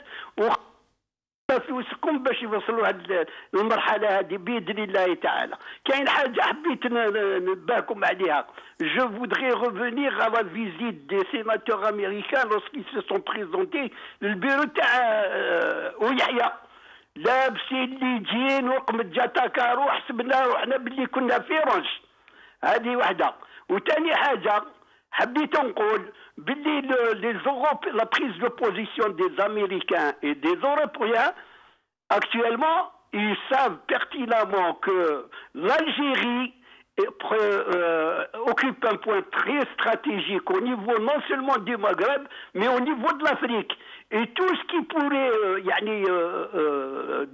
في وسطكم باش يوصلوا هذه المرحلة هذه بإذن الله تعالى. كاين حاجة حبيت نباكم عليها. Je voudrais revenir à la visite des sénateurs américains lorsqu'ils se sont présentés للبيرو تاع ويحيى. لابسين اللي جين وقمت جاتاكا روح حسبنا روحنا باللي كنا في رنش. هذه واحدة. وثاني حاجة حبيت نقول باللي la prise de position des Américains et des Européens actuellement ils savent pertinemment que l'Algérie occupe un point très stratégique au niveau non seulement du Maghreb mais au niveau de l'Afrique. Et tout ce qui pourrait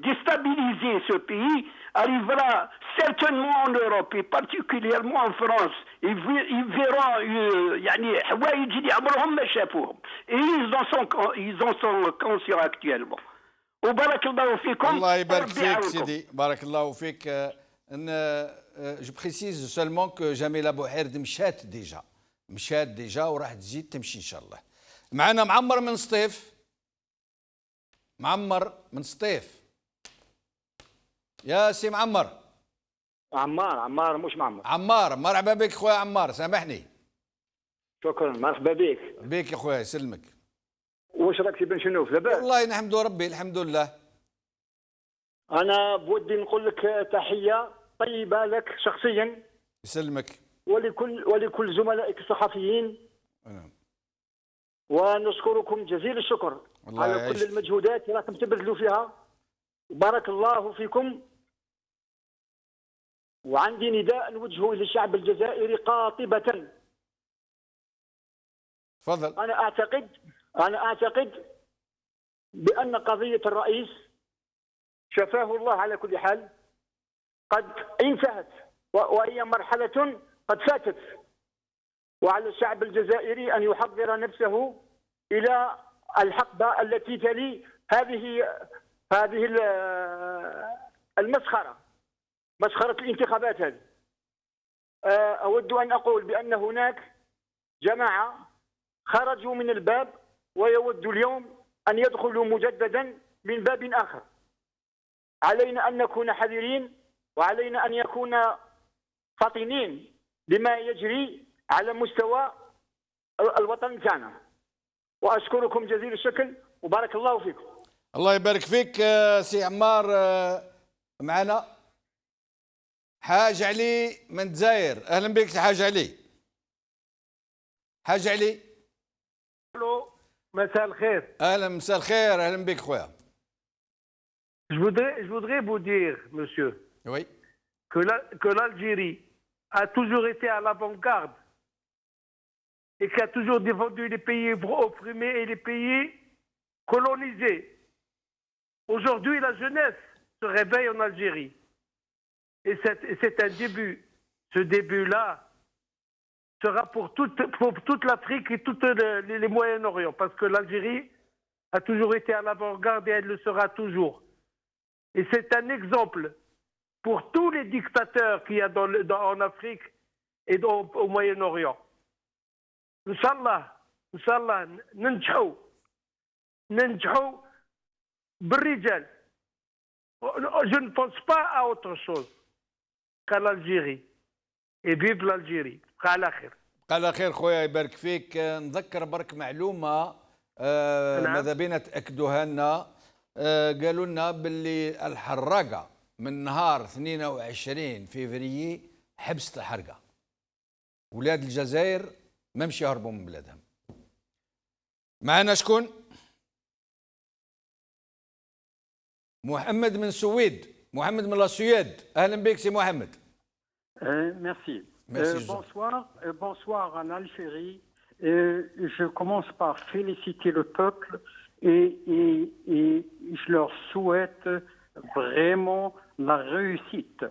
déstabiliser ce pays arrivera certainement en Europe et particulièrement en France. Ils verront حوايج اللي عمرهم ما شافوهم. Et ils en sont conscients actuellement. وبارك الله فيكم. الله يبارك فيك سيدي، بارك الله فيك. Je précise seulement que Jamila Bouherd مشات ديجا وراح تزيد تمشي إن شاء الله. معنا معمر من سطيف. معمر من سطيف. يا سي معمر. عمار مش معمر. عمار، مرحبا بك خويا عمار، سامحني. شكرا، مرحبا بك يا خويا، يسلمك. واش راك بن شنوف لاباس؟ والله نحمد ربي الحمد لله. انا بودي نقول لك تحيه طيبه لك شخصيا. يسلمك. ولكل زملائك الصحفيين. ونشكركم جزيل الشكر على كل المجهودات اللي راكم تبذلوا فيها. بارك الله فيكم. وعندي نداء نوجهه للشعب الجزائري قاطبة. تفضل. أنا أعتقد بأن قضية الرئيس شفاه الله على كل حال قد انتهت، وهي مرحلة قد فاتت، وعلى الشعب الجزائري أن يحضر نفسه إلى الحقبة التي تلي هذه المسخرة، مسخرة الانتخابات هذه. أود أن أقول بأن هناك جماعة خرجوا من الباب ويود اليوم أن يدخلوا مجددا من باب آخر. علينا أن نكون حذرين، وعلينا أن نكون فطنين لما يجري على مستوى الوطن تاعنا. وأشكركم جزيل الشكر وبارك الله فيكم. الله يبارك فيك سي عمار. معنا حاج علي من الجزائر. أهلا بك حاج علي. حاج علي. الو، مساء الخير. أهلا، مساء الخير، أهلا بك خويا. Je voudrais vous dire, monsieur, oui, que l'Algérie a toujours été à l'avant-garde et qui a toujours défendu les pays opprimés et les pays colonisés. Aujourd'hui, la jeunesse se réveille en Algérie. Et c'est un début. Ce début-là sera pour toute l'Afrique et tous les Moyen-Orient, parce que l'Algérie a toujours été à l'avant-garde et elle le sera toujours. Et c'est un exemple pour tous les dictateurs qu'il y a en Afrique et au Moyen-Orient. Inch'Allah, ننجحوا بالرجال. Je ne pense pas à autre chose qu'à l'Algérie. Et vive l'Algérie. على خير. على خير خويا يبارك فيك. نذكر برك معلومة ماذا بينا تأكدوها لنا. قالوا لنا باللي الحراقة من نهار 22 فيفري حبست الحرقة. ولاد الجزائر ما مشي يهربوا من بلادهم. معنا شكون؟ محمد من السويد. محمد من السويد. أهلا بك سي محمد. Merci. Merci, bonsoir en Algérie. Je commence par féliciter le peuple et je leur souhaite vraiment la réussite.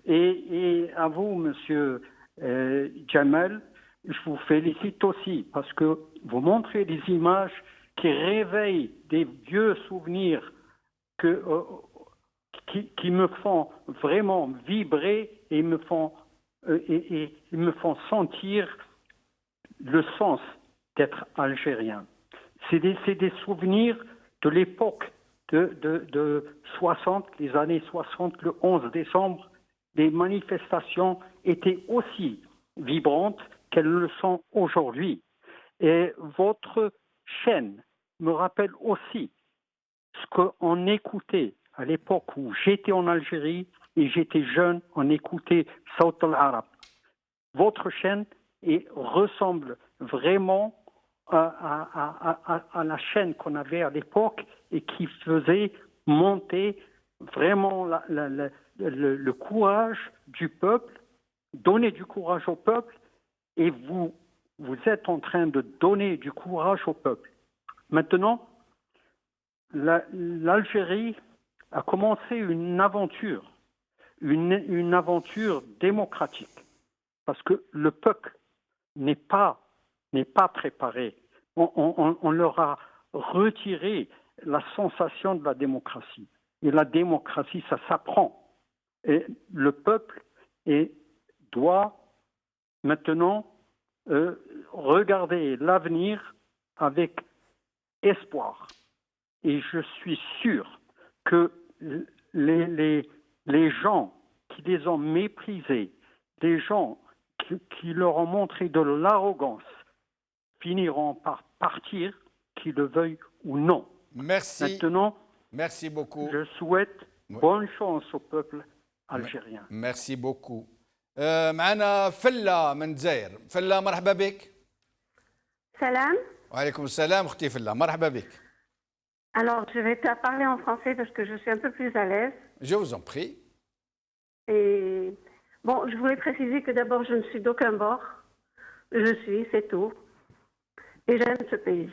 Et à vous, monsieur Djamel, je vous félicite aussi parce que vous montrez des images qui réveillent des vieux souvenirs qui me font vraiment vibrer et me font sentir le sens d'être algérien. C'est des souvenirs de l'époque de 60, les années 60, le 11 décembre. Les manifestations étaient aussi vibrantes qu'elles le sont aujourd'hui. Et votre chaîne me rappelle aussi ce qu'on écoutait à l'époque où j'étais en Algérie et j'étais jeune, on écoutait Saut al-Arab. Votre chaîne ressemble vraiment à la chaîne qu'on avait à l'époque et qui faisait monter vraiment le courage du peuple, donner du courage au peuple, et vous êtes en train de donner du courage au peuple. Maintenant, l'Algérie a commencé une aventure démocratique, parce que le peuple n'est pas préparé. On leur a retiré la sensation de la démocratie. Et la démocratie, ça s'apprend. Et le peuple doit maintenant regarder l'avenir avec espoir. Et je suis sûr que les gens qui les ont méprisés, les gens qui leur ont montré de l'arrogance, finiront par partir, qu'ils le veuillent ou non. Merci. Maintenant, merci beaucoup. Je souhaite bonne chance au peuple algérien. Merci beaucoup. معنا فلة من الجزائر. فلة مرحبا بك. Salam. وعليكم السلام اختي فلة مرحبا بك. Alors, je vais te parler en français parce que je suis un peu plus à l'aise. Je vous en prie. Et bon, je voulais préciser que d'abord, je ne suis d'aucun bord. C'est tout. Et j'aime ce pays.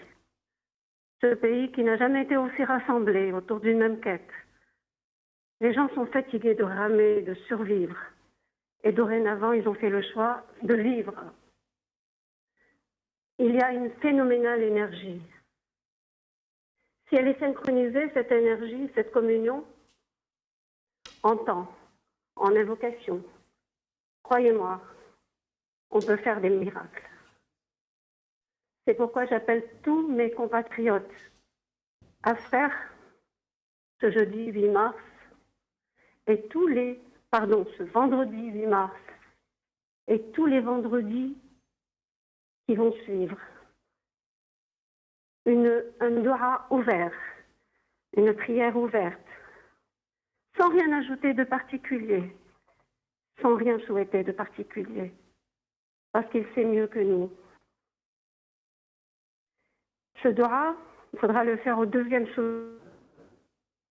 Ce pays qui n'a jamais été aussi rassemblé autour d'une même quête. Les gens sont fatigués de ramer, de survivre. Et dorénavant, ils ont fait le choix de vivre. Il y a une phénoménale énergie. Si elle est synchronisée, cette énergie, cette communion, en temps, en invocation, croyez-moi, on peut faire des miracles. C'est pourquoi j'appelle tous mes compatriotes à faire ce jeudi 8 mars et ce vendredi 8 mars et tous les vendredis qui vont suivre. Un dua ouvert, une prière ouverte, sans rien ajouter de particulier, sans rien souhaiter de particulier, parce qu'il sait mieux que nous. Ce dua, il faudra le faire au deuxième jour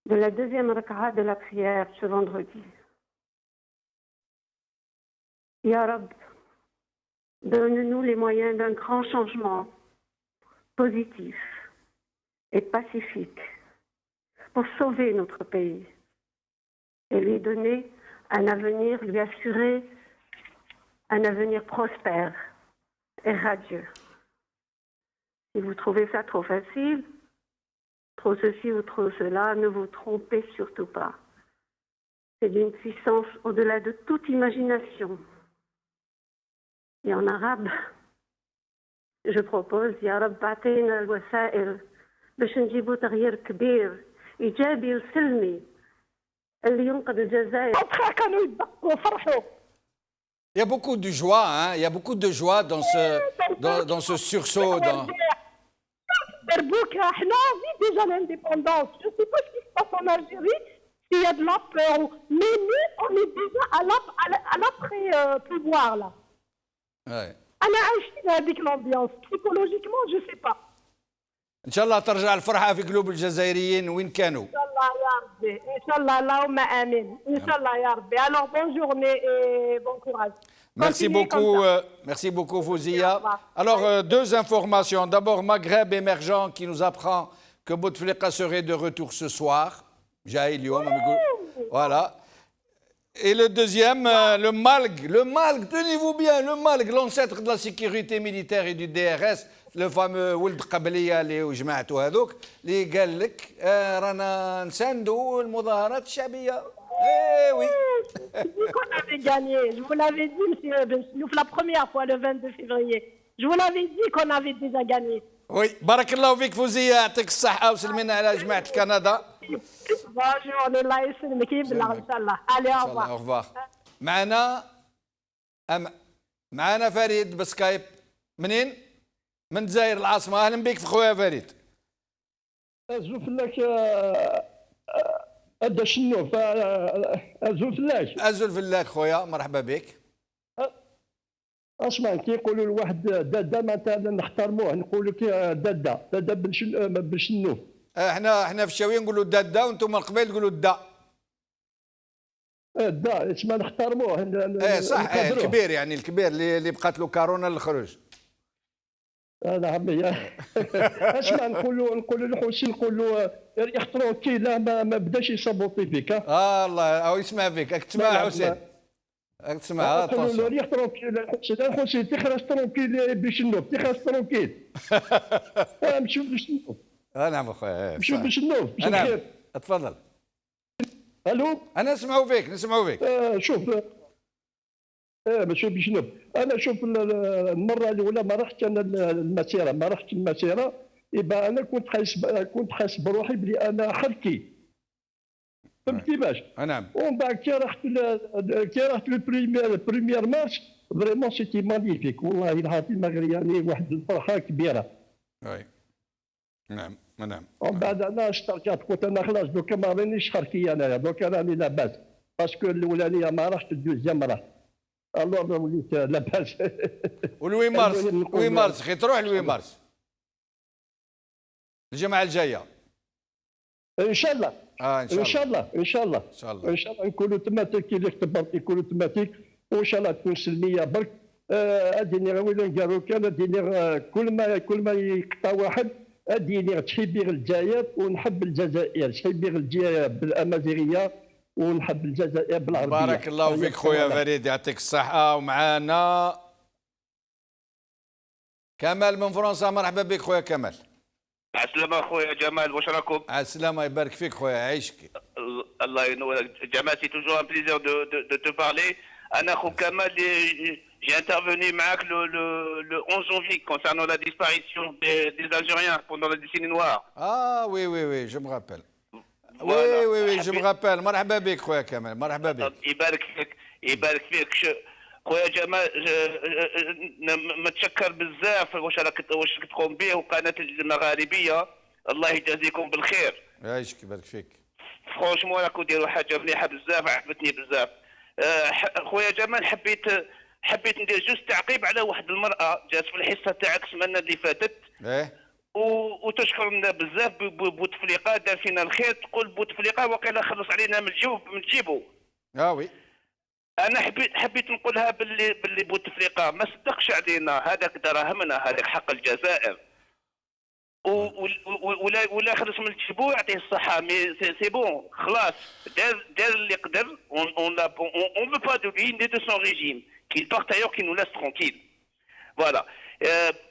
de la deuxième raka'a de la prière ce vendredi. Ya Rab, Donne-nous les moyens d'un grand changement positif et pacifique pour sauver notre pays et lui donner un avenir, lui assurer un avenir prospère et radieux. Si vous trouvez ça trop facile, trop ceci ou trop cela, ne vous trompez surtout pas. C'est d'une puissance au-delà de toute imagination. Et en arabe, je propose يا رب أعطينا الوسائل باش نجيبوا تغيير كبير إيجابي وسلمي اللي ينقذ الجزائر. كانوا يدقوا وفرحوا. Il y a beaucoup de joie, hein? Il y a beaucoup de joie dans ce sursaut. Derbouka, احنا vit déjà l'indépendance. Je ne sais pas ce qui se passe en Algérie, s'il y a de la peur. Mais nous, on est déjà à l'après-pouvoir là. Ouais. أنا عايشين هذيك l'ambiance. Psychologiquement, je ne sais pas. إن شاء الله ترجع الفرحة في قلوب الجزائريين وين كانوا. إن شاء الله يا ربي، إن شاء الله اللهم آمين. إن شاء الله يا ربي. Alors bonne journée et bon courage. Merci beaucoup Fouzia. Alors, deux informations. D'abord, Maghreb émergent qui nous apprend que Bouteflika serait de retour ce soir. Voilà. Et le deuxième, le MALG, tenez-vous bien, le MALG, l'ancêtre de la sécurité militaire et du DRS, le fameux ولد قبلية اللي وجماعته هذوك اللي قال لك رانا نساندوا المظاهرات الشعبية. Eh oui. Qu'on avait gagné. Je vous l'avais dit, monsieur Benchnouf, la première fois, le 22 février. Je vous l'avais dit qu'on avait déjà gagné. Oui, بارك الله فيك فوزية، يعطيك الصحة وسلمينا على جماعة كندا. Bonjour, الله يسلمك يبلغ إن شاء الله. Allez, au revoir. Au revoir. معنا فريد بسكايب. منين؟ من الجزائر العاصمة. أهلا بك في خويا فريد. أزوف لك أدا شنوف أزوف لك. أزوف لك خويا، مرحبا بك. اسمع كيقولوا لواحد دادا مثلا نحترموه نقولوا دادا بن شنوف. احنا في الشاوية نقولوا دادا وانتم القبائل تقولوا الدا. الدا اسمع نحترموه. صح، الكبير يعني الكبير اللي بقات له كورونا للخروج. نعم. اسمع نقولوا لحسين نقولوا ريح ترونكيل ما بداش يصبوطي فيك. الله او يسمع فيك، راك تسمع حسين. راك تسمع. نقولوا له ريح ترونكيل حسين تخرج ترونكيل بشنوف تخرج ترونكيل. نمشيو بشنوف. نعم اخويا. نمشيو بشنوف. نعم تفضل. الو. انا نسمعوا فيك. شوف. ماشي بشنوف. انا شوف المره الاولى ما رحتش انا المسيره يبقى انا كنت حاس بروحي بلي انا حركي. فهمتي باش؟ نعم. ومن بعد كي رحت لو بريمير مارش فريمون سيتي مانيفيك والله العظيم يعني واحد الفرحه كبيره. وي. نعم. ومن بعد انا اشتركت قلت انا خلاص دوكا ما رانيش حركي انايا دوكا راني لاباس باسكو الاولانيه ما رحت الدوزيام رحت. الوغ وليت لاباس. ولوي مارس خي تروح لوي مارس الجمعة الجاية ان شاء الله. ان شاء الله نكونوا تماتيك كي اختبرت يكونوا تماتيك وان شاء الله تكون سلميه برك. اديني وين قالوا كان اديني كل ما يقطع واحد اديني تحبيغ الجزائر ونحب الجزائر تحبيغ الجزائر بالامازيغيه ونحب الجزائر بالعربيه. بارك الله فيك خويا فريد يعطيك الصحه. ومعانا كمال من فرنسا. مرحبا بك خويا كمال. السلامة خويا جمال، واش راكم؟ السلامة يبارك فيك خويا عيشك. الله ينورك جمال، سي توجور ان بليزير دو تو بارلي. أنا خو كمال j'ai intervenu معاك le 11 janvier concernant la disparition des Algériens pendant la décennie noire. Ah oui, je me rappelle. Oui, je me rappelle. مرحبا بك خويا كمال، مرحبا بك. يبارك فيك خويا جمال، متشكر بزاف واش راك تقوم به وقناة المغاربية، الله يجازيكم بالخير. يعيشك يبارك فيك. فرونشمون راكم ديروا حاجة مليحة بزاف، عجبتني بزاف. خويا جمال حبيت ندير جوست تعقيب على واحد المرأة جات في الحصة تاعك السمانة اللي فاتت. وتشكرنا بزاف بوتفليقة دار فينا الخير. تقول بوتفليقة وقيلا خلص علينا من جيبو. وي. انا حبيت نقولها باللي بوتفليقه ما صدقش علينا، هذاك دراهمنا، هذاك حق الجزائر. ولا خلص من الجبوع يعطيه الصحه، مي سي بون خلاص، دار اللي قدر. اون veut pas de lui ni de son régime qu'il parte ailleurs qu'il nous laisse tranquille. فوالا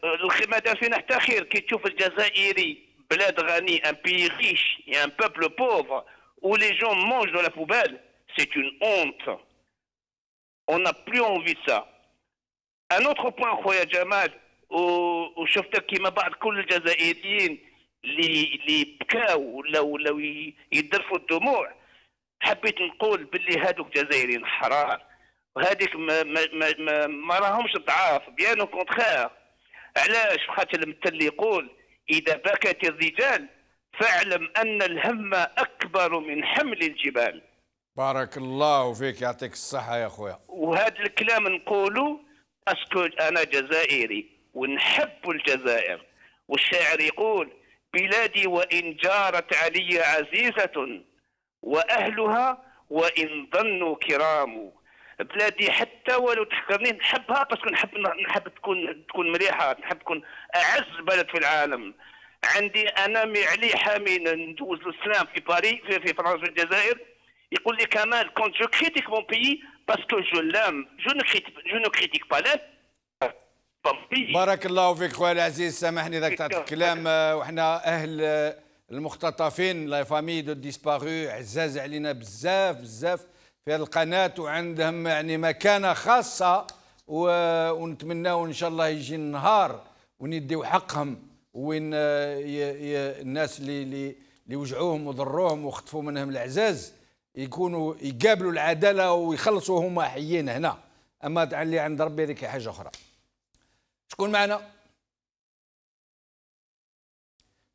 الخدمه دار فينا حتى خير. كي تشوف الجزائري بلاد غني، ان بي ريش et un peuple pauvre où les gens mangent dans la poubelle, c'est une honte. On n'a plus envie de ça. Un autre point خويا جمال، وشفتك كيما بعض كل الجزائريين اللي بكاو ولاو يدرفوا الدموع، حبيت نقول باللي هذوك جزائريين حرار، وهذيك ما راهمش ضعاف، بيان او كونتخير. علاش؟ خاطر المثل يقول اذا بكت الرجال فاعلم ان الهم اكبر من حمل الجبال. بارك الله فيك، يعطيك الصحه يا خويا. وهذا الكلام نقوله باسكو انا جزائري ونحب الجزائر، والشاعر يقول بلادي وإن جارت علي عزيزة وأهلها وإن ظنوا كرام. بلادي حتى ولو تحقرني نحبها، بس نحب تكون مليحة، نحب تكون أعز بلد في العالم. عندي أنا علي حامي ندوز السلام في باريس في فرنسا في الجزائر، يقول لي كمال كونت جو كريتيك مون بيي باسكو جو لام جو نو كريتيك با لا. بارك الله فيك خويا العزيز، سامحني ذاك تاع الكلام، وحنا اهل المختطفين لا فامي دو ديسبارو عزاز علينا بزاف بزاف في هذه القناه، وعندهم يعني مكانه خاصه، ونتمناو ان شاء الله يجي النهار ونديو حقهم، وين الناس اللي وجعوهم وضروهم وخطفوا منهم العزاز يكونوا يقابلوا العداله ويخلصوا هما حيين هنا. اما اللي عند ربي هذيك حاجه اخرى. شكون معنا؟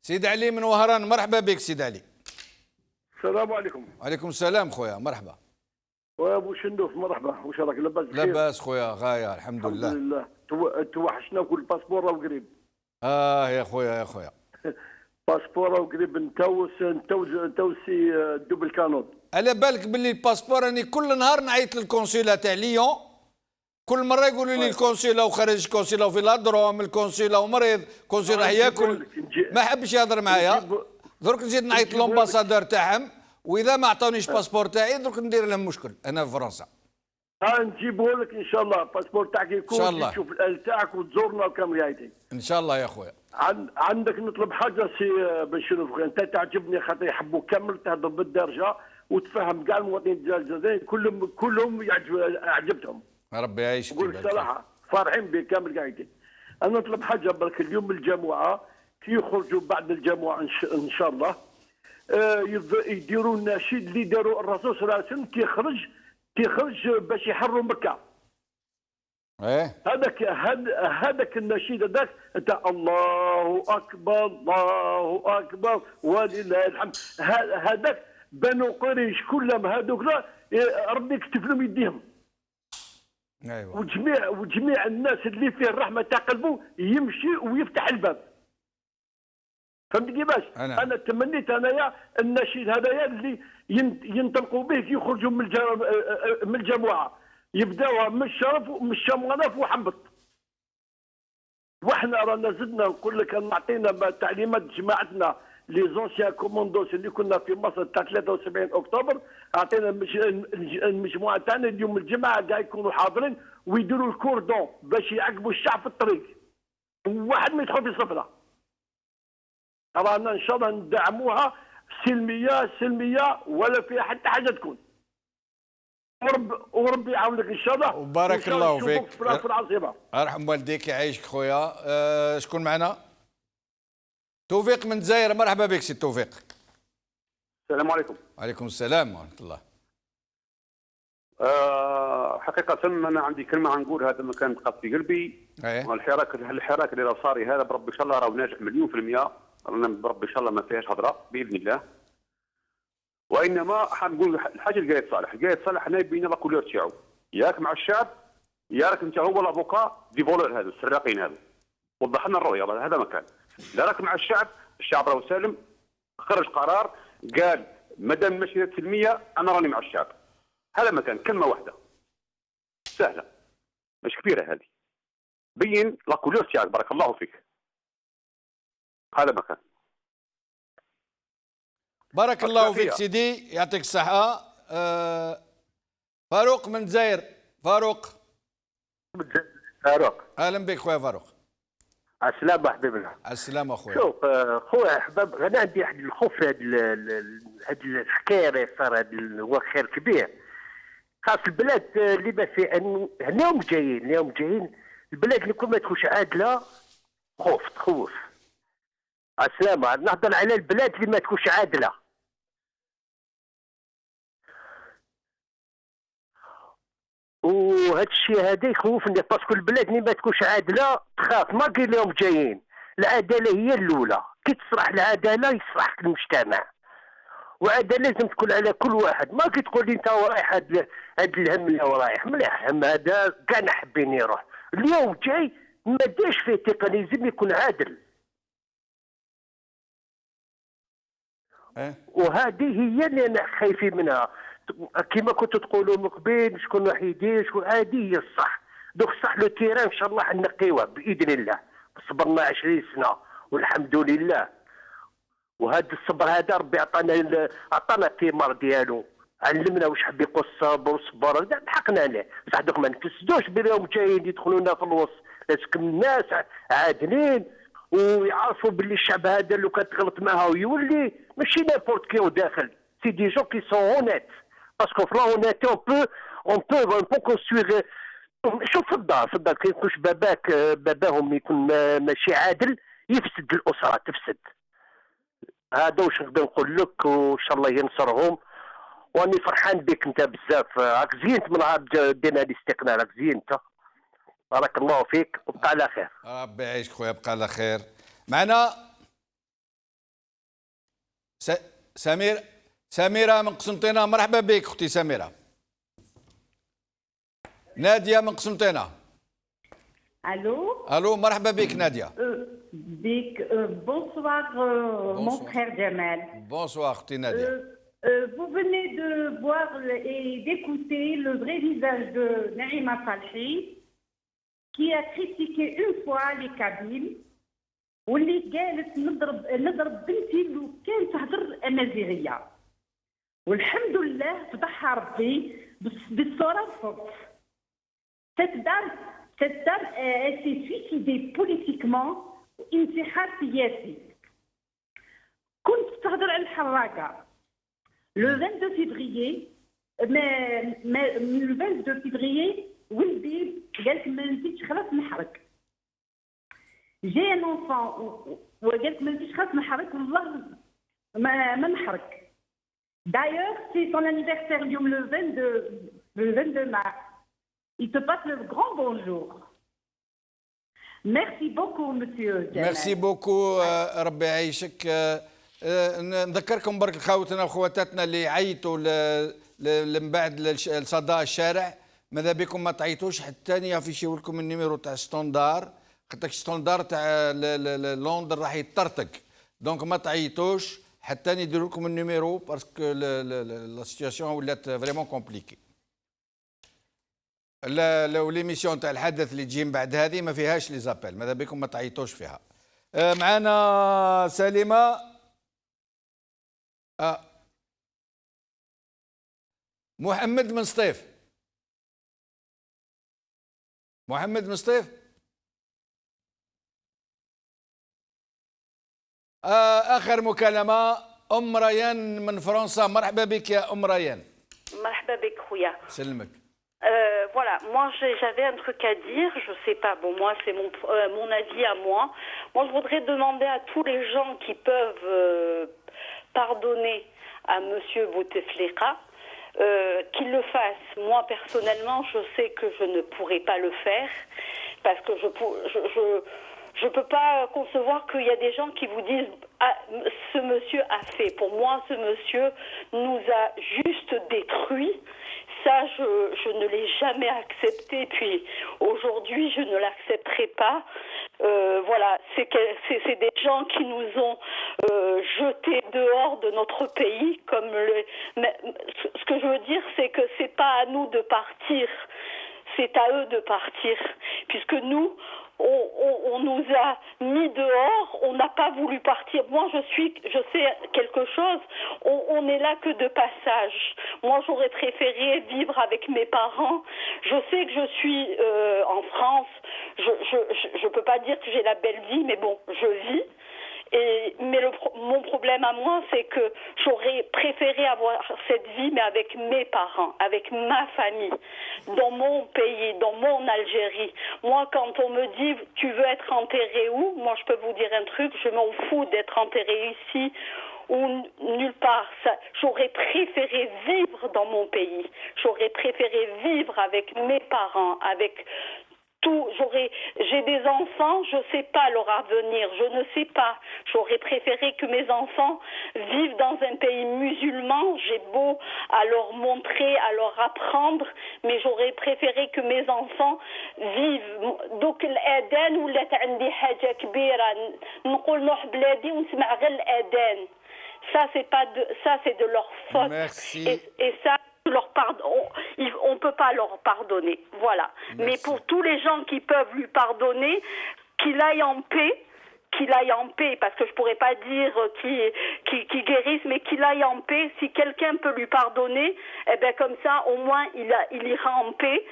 سيد علي من وهران، مرحبا بك سيد علي. السلام عليكم. وعليكم السلام خويا، مرحبا. وابو شندوف مرحبا، واش راك لاباس بخير؟ لاباس خويا غايه الحمد لله. الحمد لله. توحشنا كل باسبور راهو قريب. يا خويا يا خويا. باسبور راهو قريب، نتو سي دوبل كانون. على بالك باللي الباسبور راني كل نهار نعيط للكونسيلا تاع ليون، كل مرة يقولوا لي الكونسيلا وخرج الكونسيلا وفي الادروم الكونسيلا ومريض الكونسيلا راه ياكل، ما حبش يهضر معايا. درك نزيد نعيط للامباسادور تاعهم، واذا ما عطاونيش باسبور تاعي درك ندير لهم مشكل انا في فرنسا. نجيبه لك ان شاء الله، الباسبور تاعك يكون تشوف الال تاعك وتزورنا كامل عايتي. ان شاء الله يا خويا. عندك نطلب حاجه سي باش نشوف، انت تعجبني خاطر يحبوك كامل، تهضر بالدرجه وتفهم كاع المواطنين الجزائريين كلهم عجبتهم. ربي يعيشك. نقول لك صراحه فرحين بك كامل قاعدين. انا نطلب حاجه برك، اليوم الجمعه كي يخرجوا بعد الجمعه ان شاء الله يديروا النشيد اللي داروا الرسول صلى الله عليه وسلم كيخرج باش يحرروا مكه. هذاك النشيد هذاك تاع الله اكبر الله اكبر ولله الحمد، هذاك بنو قريش كلهم هذوك ربي يكتب لهم يديهم. ايوه. وجميع الناس اللي فيه الرحمه تاع قلبه يمشي ويفتح الباب. فهمت كيفاش؟ انا تمنيت انايا النشيد هذايا اللي ينطلقوا به كي يخرجوا من الجماعه، يبداوها من الشرف ومن الشمغنف وحنبط. واحنا رانا زدنا نقول لك نعطينا تعليمات جماعتنا لي زونسيان كوموندوس اللي كنا في مصر تاع 73 اكتوبر، اعطينا المجموعه تاعنا اليوم الجمعه كاع يكونوا حاضرين ويديروا الكوردون باش يعقبوا الشعب في الطريق، وواحد ما يدخل في صفره. رانا ان شاء الله ندعموها سلميه ولا فيها حتى حاجه تكون. وربي يعاونك ان شاء الله. وبارك الله فيك. في العاصمه. ارحم والديك يعيشك خويا. شكون معنا؟ توفيق من الجزائر، مرحبا بك سي توفيق. السلام عليكم. وعليكم السلام ورحمه الله. حقيقة أنا عندي كلمة غنقول، هذا ما كان تقف في قلبي. الحراك اللي راه صاري هذا بربي إن شاء الله راه ناجح 100%، رانا بربي إن شاء الله ما فيهاش هضرة بإذن الله. وإنما حنقول الحاجة لقايد صالح، قايد صالح هنا يبين لا كولور تاعو، ياك مع الشعب يا راك أنت هو لافوكا دي فولور هذا السراقين هذا. وضح لنا الرؤية، هذا ما كان. لا راك مع الشعب راهو سالم، خرج قرار قال مادام ماشي سلمية أنا راني مع الشعب. هذا ما كان، كلمة واحدة. سهله مش كبيره هذه. بين لا كولور تاعك بارك الله فيك. هذا مكان. بارك الله فيك سيدي، يعطيك الصحة. فاروق من الجزائر. فاروق أهلا بك خويا فاروق. السلام حبيبنا. السلام اخويا. شوف خويا احباب، انا عندي واحد الخوف في هذه الحكايه اللي صار، هذا هو خير كبير. خاص البلاد اللي ما في اليوم جايين البلاد اللي كل ما تكونش عادله تخوف. السلامة، نهضر على البلاد اللي ما تكونش عادله. وهذا الشيء هذا يخوفني، باسكو البلاد اللي ما تكونش عادله تخاف. ما قيل لهم جايين، العداله هي الاولى. كي تصرح العداله يصرحك المجتمع، وعداله لازم تكون على كل واحد. ما كي تقول لي انت رايح هذا الهم اللي رايح مليح، الهم هذا كان حابين يروح. اليوم جاي ما داش فيه ثقه، لازم يكون عادل. وهذه هي اللي انا خايفين منها. كما كنتوا تقولوا من قبل شكون راح يدير، هذه هي الصح. دوك الصح لو تيران ان شاء الله حنقيوه باذن الله. صبرنا 20 سنه والحمد لله، وهذا الصبر هذا ربي عطانا الثمار ديالو. علمنا واش حب يقول الصبر والصبر، لحقنا عليه. بصح دوك ما نكسدوش بهم جايين يدخلونا في الوسط. لازم الناس عادلين ويعرفوا باللي الشعب هذا لو كان تغلط معاه ويولي ماشي نابورت كي داخل. سي دي جون كي سون اونيت، باسكو في لا اونيتي اون بو كونسترويغ. شوف في الدار كي يكونش باباهم يكون ماشي عادل يفسد الاسره، تفسد. هذا واش نقدر نقول لك، وان شاء الله ينصرهم. واني فرحان بك انت بزاف، راك زينت من نهار دينا الاستقلال، راك زينت. بارك الله فيك وبقى على خير. ربي يعيشك خويا، بقى على خير. معنا سميرة من قسنطينة. مرحبا بك اختي سميرة. نادية من قسنطينة. الو مرحبا بك نادية. Bonsoir mon frère Jamal. Bonsoir اختي نادية. Vous venez de voir et d'écouter le vrai visage de Naïma Falchi, qui a critiqué une fois les Kabyles واللي قالت نضرب بنتي لو كان تهضر امازيغيه. والحمد لله فضحها ربي بالصوره الفوق. Cette dame elle s'est suicidée politiquement انتحار سياسي. كنت تهضر على الحراقه le 22 février le 22 février ولدي قالت ما نزيدش خلاص نحرق. جاي ان انفون وقالت ما نزيدش خلاص نحرق، والله ما نحرق. D'ailleurs, c'est son anniversaire اليوم le 22 mars. Il te passe le grand bonjour. Merci beaucoup monsieur Jamal. Merci beaucoup. ربي يعيشك. نذكركم برك خوتنا وخواتاتنا اللي عيطوا من بعد لصدى الشارع، ماذا بكم ما تعيطوش حتى يافيشيو لكم النيميرو تاع ستوندار، خاطر ستوندار تاع لندن راح يطرطق. دونك ما تعيطوش حتى نديروا لكم النيميرو، باسكو لا سيتياسيون ولات فريمون كومبليكي. لو ليميسيون تاع الحدث اللي تجي من بعد هذه ما فيهاش لي زابيل، ماذا بكم ما تعيطوش فيها. معنا سليمة. محمد من سطيف. محمد من سطيف. آخر مكالمة أم ريان من فرنسا. مرحبا بك يا أم ريان. مرحبا بك خويا. سلمك. Voilà, moi j'avais un truc à dire, je sais pas, bon moi c'est mon avis à moi. Moi je voudrais demander à tous les gens qui peuvent pardonner à monsieur Bouteflika qu'il le fasse. Moi personnellement je sais que je ne pourrais pas le faire parce que je peux pas concevoir qu'il y a des gens qui vous disent ah, ce monsieur a fait. Pour moi ce monsieur nous a juste détruits. Ça, je ne l'ai jamais accepté, puis aujourd'hui, je ne l'accepterai pas. Voilà, c'est des gens qui nous ont jetés dehors de notre pays. Mais ce que je veux dire, c'est que c'est pas à nous de partir. c'est à eux de partir, puisque nous, on nous a mis dehors, on n'a pas voulu partir. Moi, je sais quelque chose, on est là que de passage. Moi, j'aurais préféré vivre avec mes parents. Je sais que je suis en France, je peux pas dire que j'ai la belle vie, mais bon, je vis. Mais mon problème à moi, c'est que j'aurais préféré avoir cette vie, mais avec mes parents, avec ma famille, dans mon pays, dans mon Algérie. Moi, quand on me dit « tu veux être enterré où ?» Moi, je peux vous dire un truc, je m'en fous d'être enterré ici ou nulle part. J'aurais préféré vivre dans mon pays. J'aurais préféré vivre avec mes parents, avec... J'ai des enfants, je ne sais pas leur avenir, je ne sais pas. J'aurais préféré que mes enfants vivent dans un pays musulman. J'ai beau à leur montrer, à leur apprendre, mais j'aurais préféré que mes enfants vivent. Donc الأذان ولات عندي حاجة كبيرة نقول نروح بلادي ونسمع غير الأذان. Ça c'est de leur faute. Merci. Et ça on ne peut pas leur pardonner, voilà. Merci. Mais pour tous les gens qui peuvent lui pardonner, qu'il aille en paix, parce que je ne pourrais pas dire qu'il guérisse, mais qu'il aille en paix. Si quelqu'un peut lui pardonner, eh ben comme ça, au moins, il ira en paix.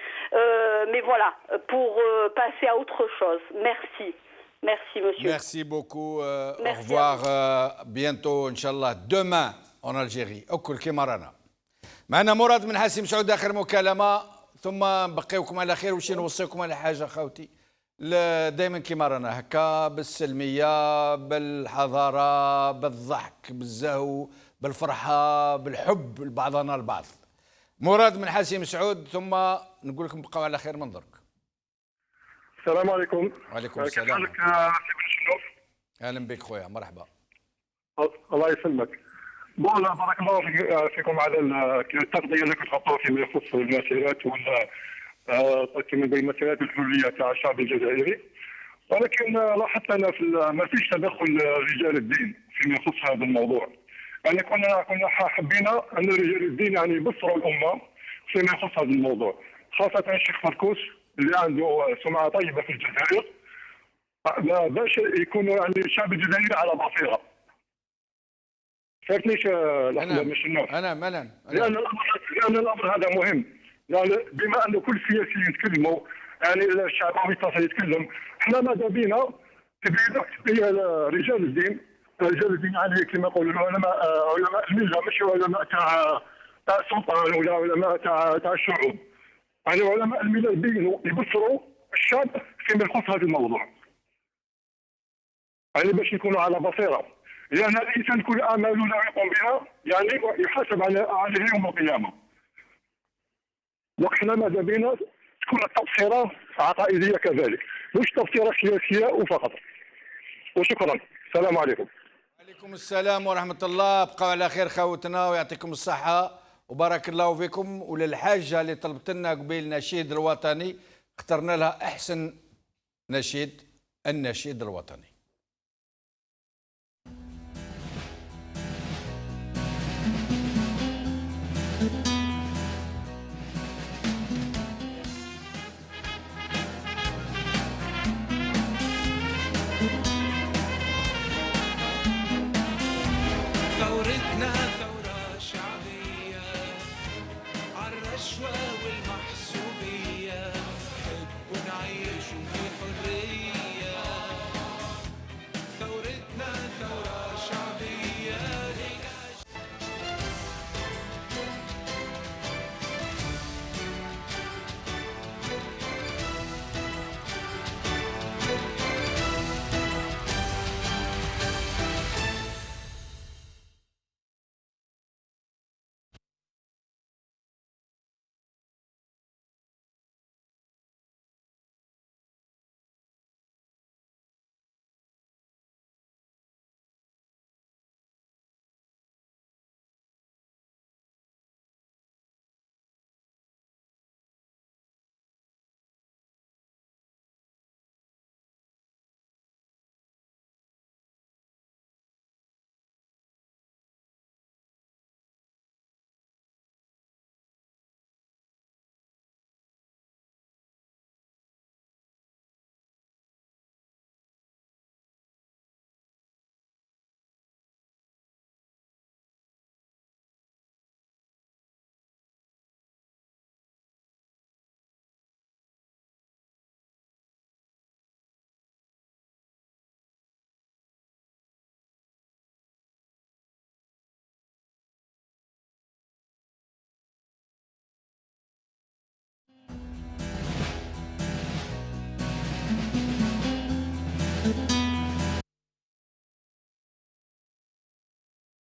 Mais voilà, pour passer à autre chose. Merci. Merci, monsieur. Merci beaucoup. Merci, au revoir. Bientôt, Inch'Allah, demain en Algérie. أكل كما رانا. معنا مراد من حاسم سعود آخر مكالمة ثم نبقيوكم على خير وشي نوصيكم على حاجة خوتي دائما كما رانا هكا بالسلمية بالحضارة بالضحك بالزهو بالفرحة بالحب لبعضنا البعض. مراد من حاسم سعود ثم نقول لكم بقوا على خير منظرك. السلام عليكم. وعليكم السلام. كيف حالك أهلا بك خويا مرحبا. الله يسلمك. بون بارك الله فيكم على التغطيه اللي كتحطوها فيما يخص المسيرات ولا كما بين المسيرات الحريه تاع الشعب الجزائري، ولكن لاحظت انا ما فيش تدخل رجال الدين فيما يخص هذا الموضوع. يعني كنا حبينا ان رجال الدين يعني يبصروا الامه فيما يخص هذا الموضوع، خاصه الشيخ فركوس اللي عنده سمعه طيبه في الجزائر باش يكونوا يعني الشعب الجزائري على بصيره. فهمتنيش لحظه مش النوع. انا لان الامر هذا مهم، يعني بما انه كل السياسيين يتكلموا يعني الشعب يتكلم، احنا ماذا بينا تبقى رجال الدين يعني كما يقولوا العلماء علماء المله مش علماء تاع السلطان ولا علماء تاع الشعوب، يعني علماء المله يبينوا يبصروا الشعب فيما يخص هذا الموضوع، يعني باش يكونوا على بصيره، لأن الإنسان كل أعماله لا يقوم بها يعني يحاسب عليها يوم القيامة. وإحنا ماذا بينا تكون التبصيرة عقائدية كذلك، مش تبصيرة سياسية وفقط. وشكرا، السلام عليكم. وعليكم السلام ورحمة الله، بقوا على خير خوتنا ويعطيكم الصحة وبارك الله فيكم. وللحاجة اللي طلبت لنا قبيل نشيد الوطني اخترنا لها أحسن نشيد، النشيد الوطني. ثورتنا